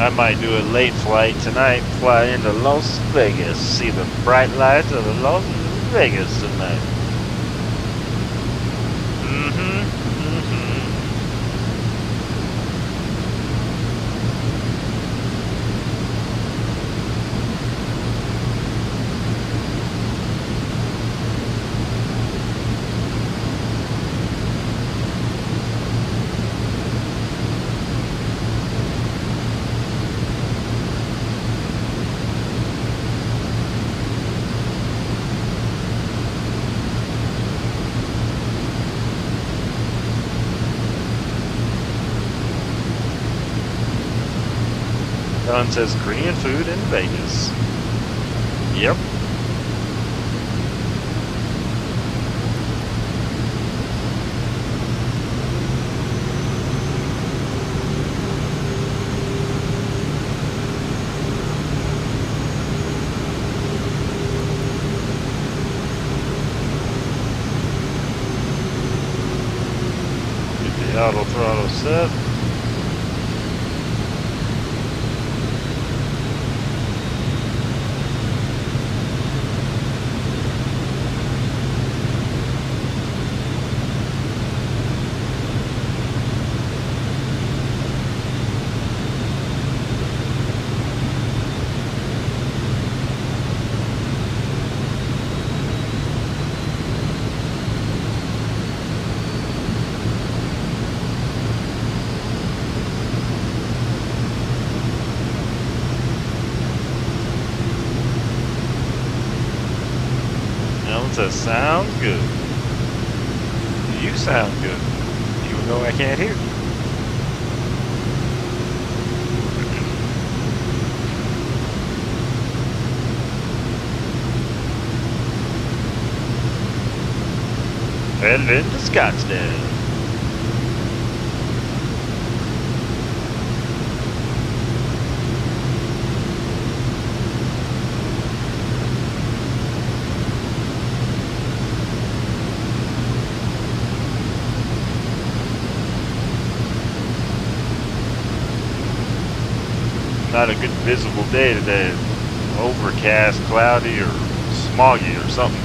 A: I might do a late flight tonight, fly into Las Vegas, see the bright lights of Las Vegas tonight. Don says Korean food in Vegas. Yep. Get the auto throttle set. Says, sounds good. You sound good. You No, I can't hear. Headed into Scottsdale. Not a good visible day today. Overcast, cloudy, or smoggy or something.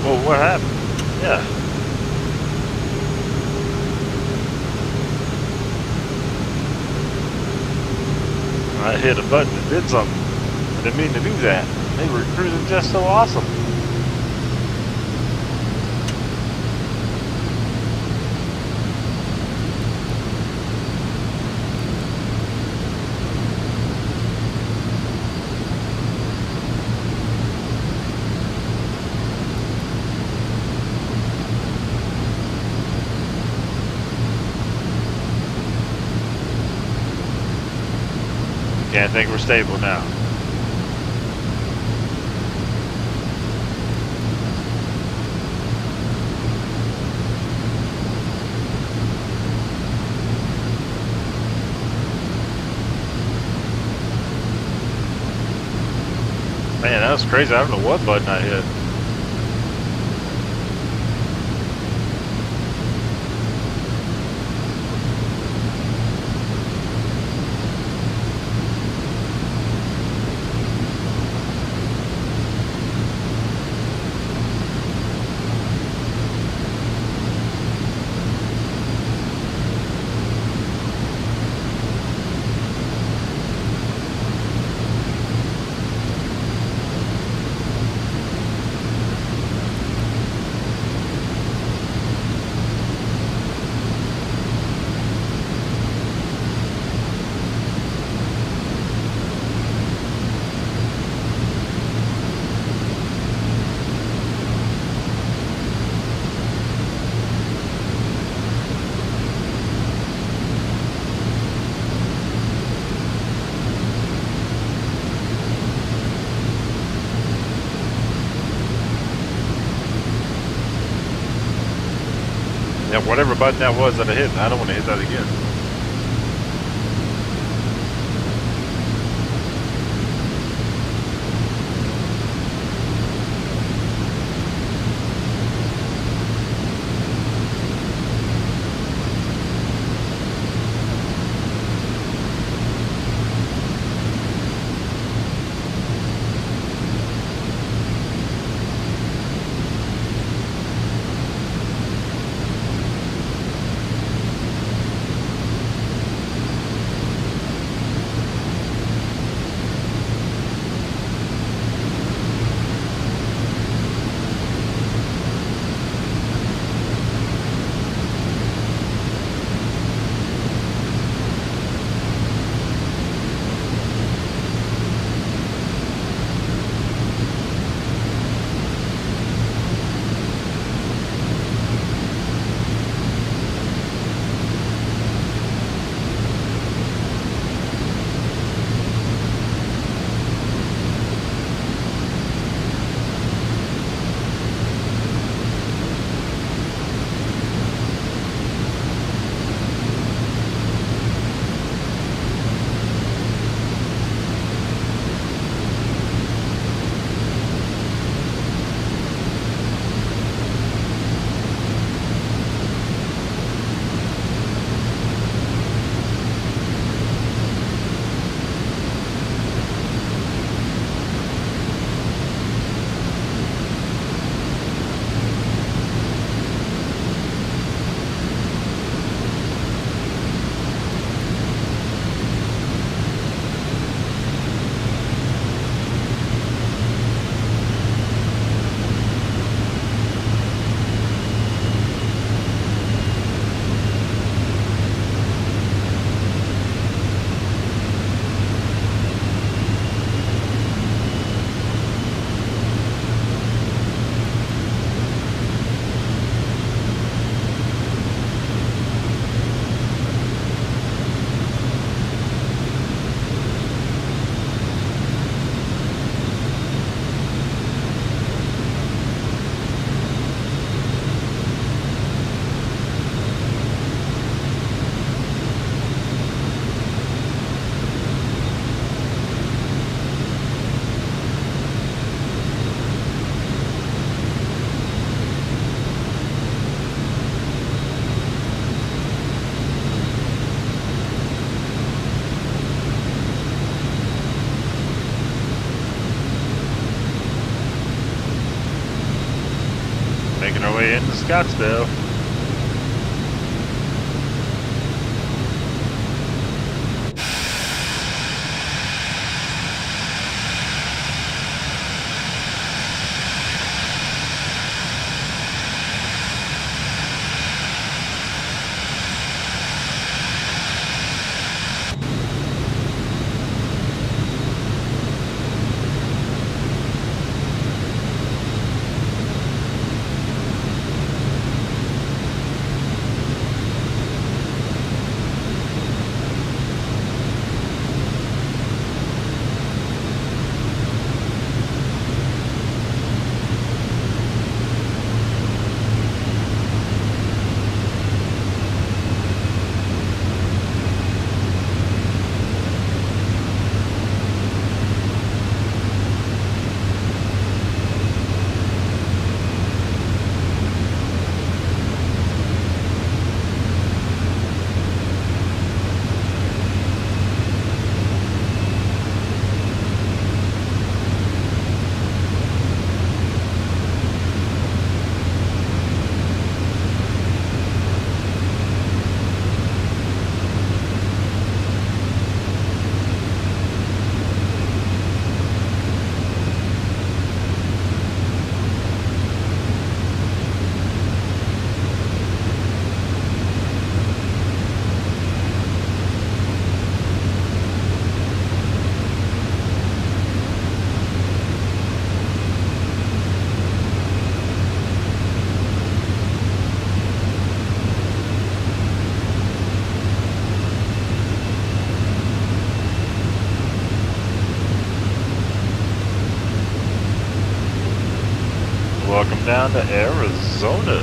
A: Well, what happened? Yeah. I hit a button that did something. I didn't mean to do that. They were cruising just so awesome. Can't think we're stable now. Man, that was crazy. I don't know what button I hit. Yeah, whatever button that was that I hit, I don't want to hit that again. Making our way into Scottsdale. Welcome down to Arizona.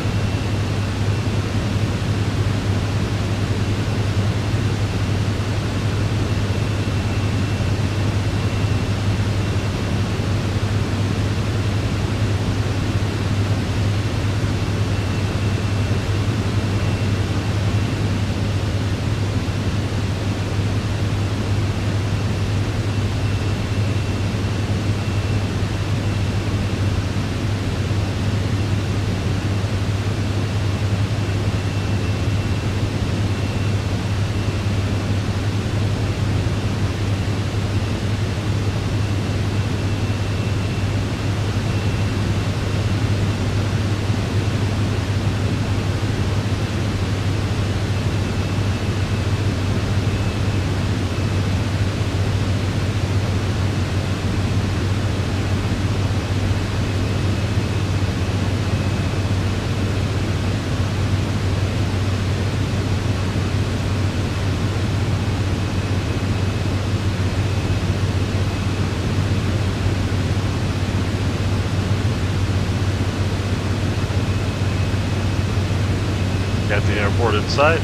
A: Got the airport in sight.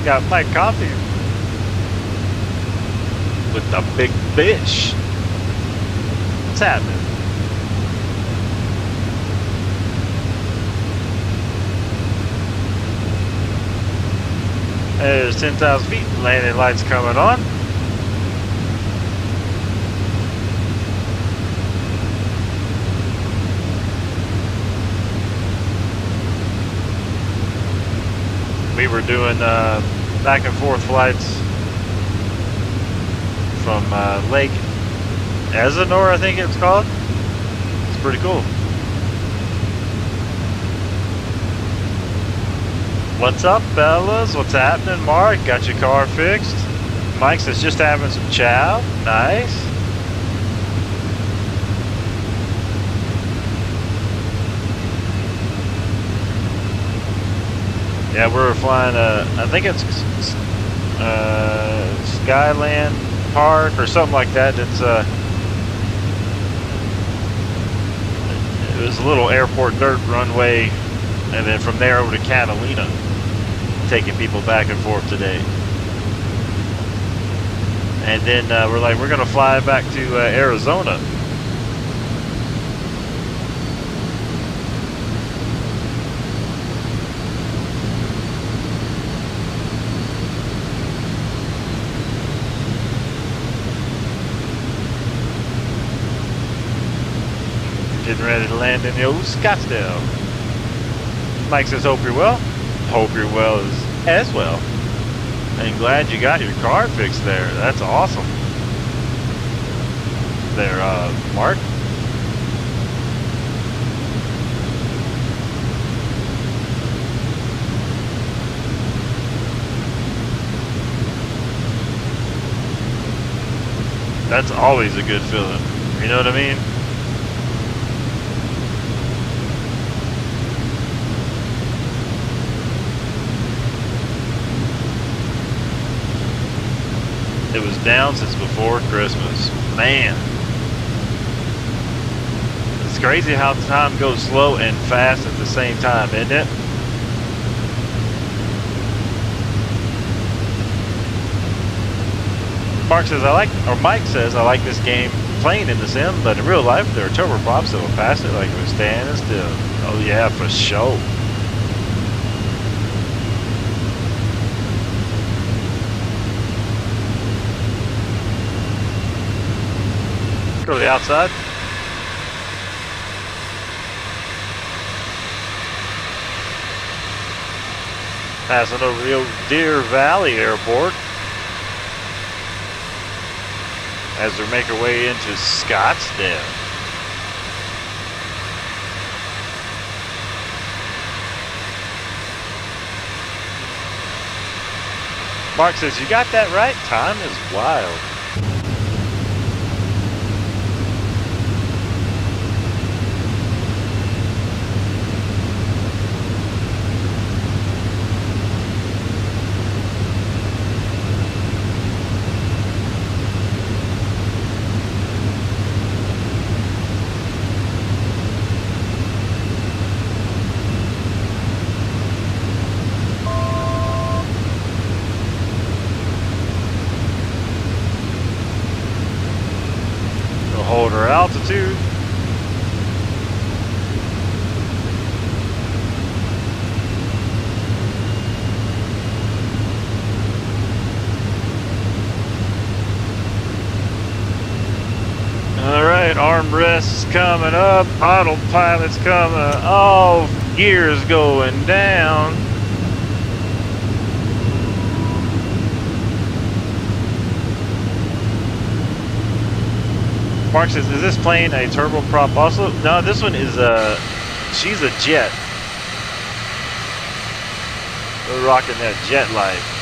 A: Got my coffee with the big fish. What's happening? There's 10,000 feet. Landing lights coming on. We were doing back and forth flights from Lake Elsinore, I think it's called. It's pretty cool. What's up, fellas? What's happening, Mark? Got your car fixed? Mike says just having some chow. Nice. Yeah, we were flying, I think it's Skyland Park or something like that. It's it was a little airport dirt runway, and then from there over to Catalina, taking people back and forth today. And then we're like, we're gonna fly back to Arizona. Getting ready to land in the old Scottsdale. Mike says, hope you're well. Hope you're well as well. And glad you got your car fixed there. That's awesome. There, Mark. That's always a good feeling. You know what I mean? It was down since before Christmas. Man. It's crazy how time goes slow and fast at the same time, isn't it? Mike says, I like this game playing in the sim, but in real life, there are turboprops that will pass it like it was standing still. Oh yeah, for sure. Go to the outside. Passing over the old Deer Valley Airport as we make our way into Scottsdale. Mark says, you got that right. Time is wild. Hold our altitude. All right, armrests coming up, autopilot's coming off, gears going down. Mark says, is this plane a turboprop also? No, this one is she's a jet. We're rocking that jet life.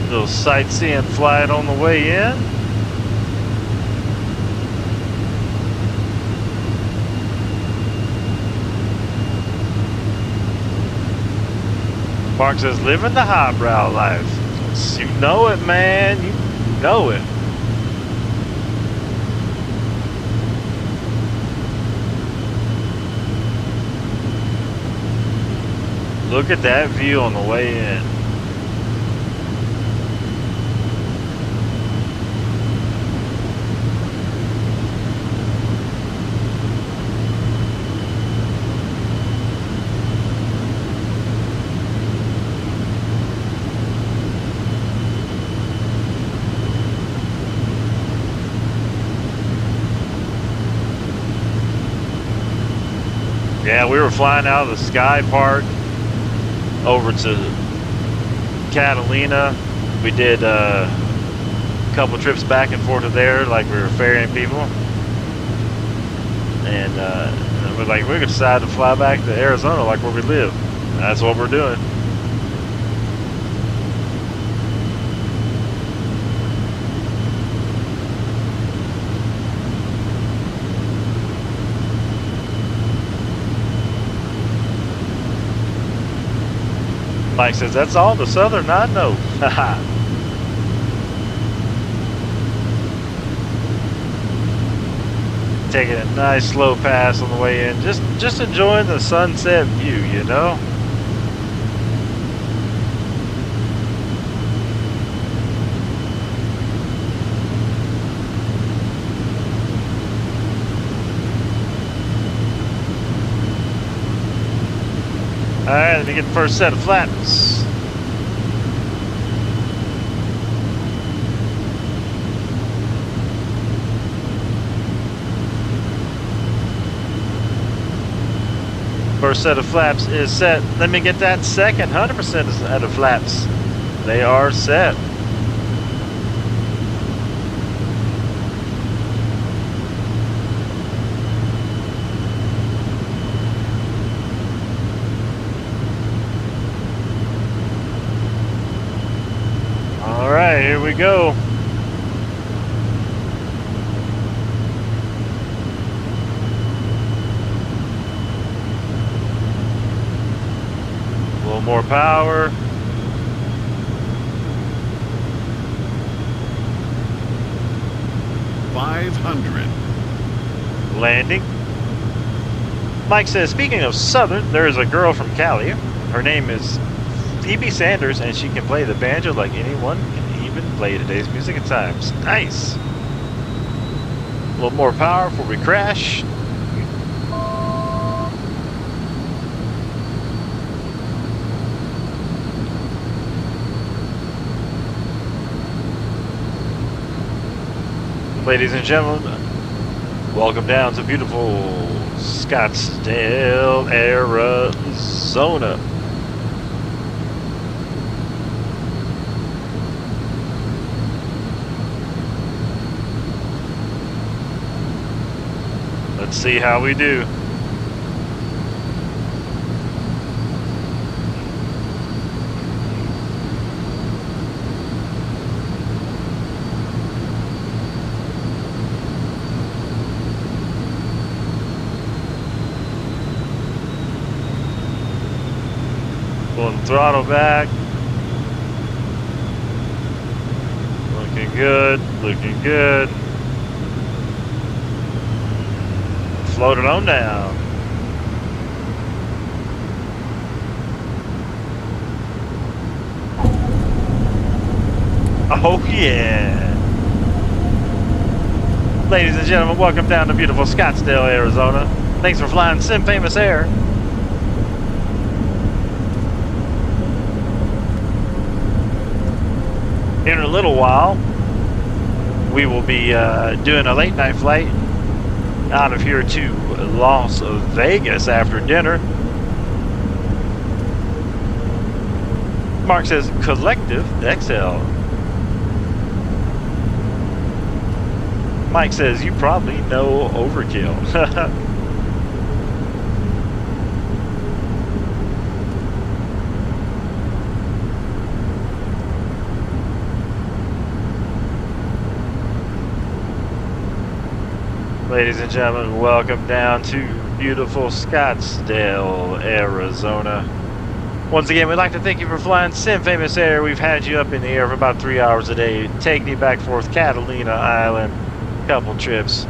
A: Little sightseeing flight on the way in. Mark says, living the highbrow life. You know it, man. You know it. Look at that view on the way in. Yeah, we were flying out of the Sky Park over to Catalina. We did a couple trips back and forth to there, like we were ferrying people. And we're like, we could decide to fly back to Arizona, like where we live. And that's what we're doing. Mike says, that's all the Southern I know. taking a nice slow pass on the way in. Just enjoying the sunset view, you know? Alright, let me get the first set of flaps. First set of flaps is set. Let me get that second 100% set of flaps. They are set. Alright, here we go. A little more power. Landing. Mike says, speaking of Southern, there is a girl from Cali. Her name is Phoebe Sanders, and she can play the banjo like anyone can even play today's music at times. Nice. A little more power before we crash. Ladies and gentlemen, welcome down to beautiful Scottsdale, Arizona. Let's see how we do. Pulling the throttle back. Looking good, looking good. Float it on down. Oh yeah. Ladies and gentlemen, welcome down to beautiful Scottsdale, Arizona. Thanks for flying Sim Famous Air. In a little while, we will be doing a late night flight out of here to Las Vegas after dinner. Mark says, Collective XL. Mike says, you probably know Overkill. Ladies and gentlemen, welcome down to beautiful Scottsdale, Arizona. Once again, we'd like to thank you for flying Sim Famous Air. We've had you up in the air for about 3 hours a day, taking you back and forth Catalina Island, couple trips.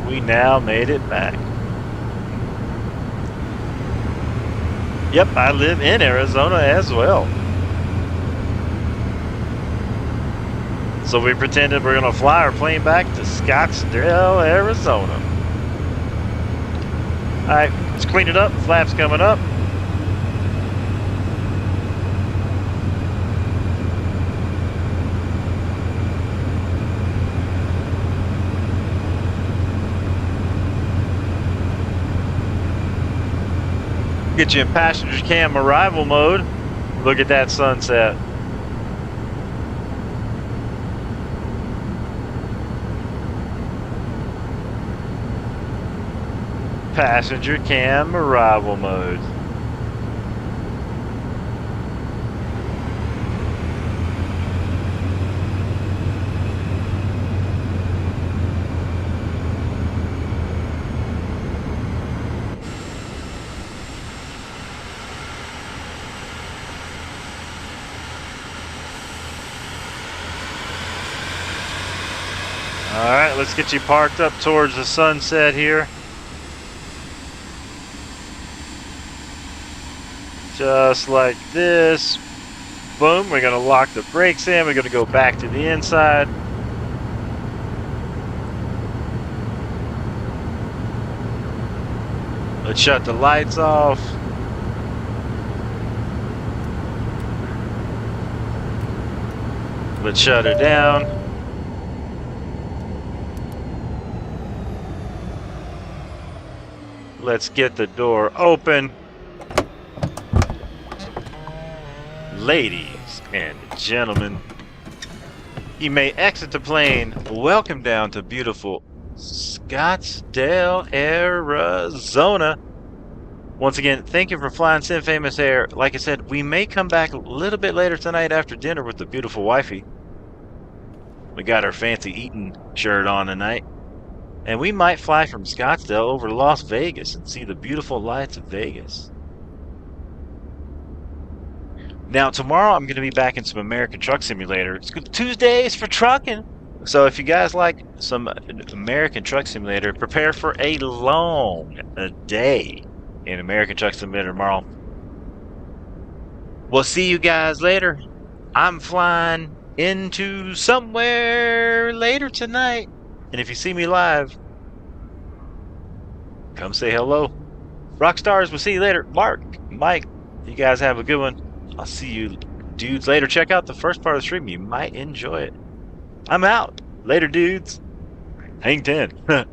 A: We now made it back. Yep, I live in Arizona as well. So we pretended we're gonna fly our plane back to Scottsdale, Arizona. All right, let's clean it up. Flaps coming up. Get you in passenger cam arrival mode. Look at that sunset. Passenger cam arrival mode. All right. let's get you parked up towards the sunset here. Just like this. Boom, we're gonna lock the brakes in. We're gonna go back to the inside. Let's shut the lights off. Let's shut her down. Let's get the door open. Ladies and gentlemen, you may exit the plane. Welcome down to beautiful Scottsdale, Arizona. Once again, thank you for flying Sim Famous Air. Like I said, we may come back a little bit later tonight after dinner with the beautiful wifey. We got our fancy eating shirt on tonight. And we might fly from Scottsdale over to Las Vegas and see the beautiful lights of Vegas. Now, tomorrow I'm going to be back in some American Truck Simulator. It's Tuesdays for trucking. So if you guys like some American Truck Simulator, prepare for a long day in American Truck Simulator tomorrow. We'll see you guys later. I'm flying into somewhere later tonight. And if you see me live, come say hello. Rockstars, we'll see you later. Mark, Mike, you guys have a good one. I'll see you dudes later. Check out the first part of the stream. You might enjoy it. I'm out. Later, dudes. Hang 10.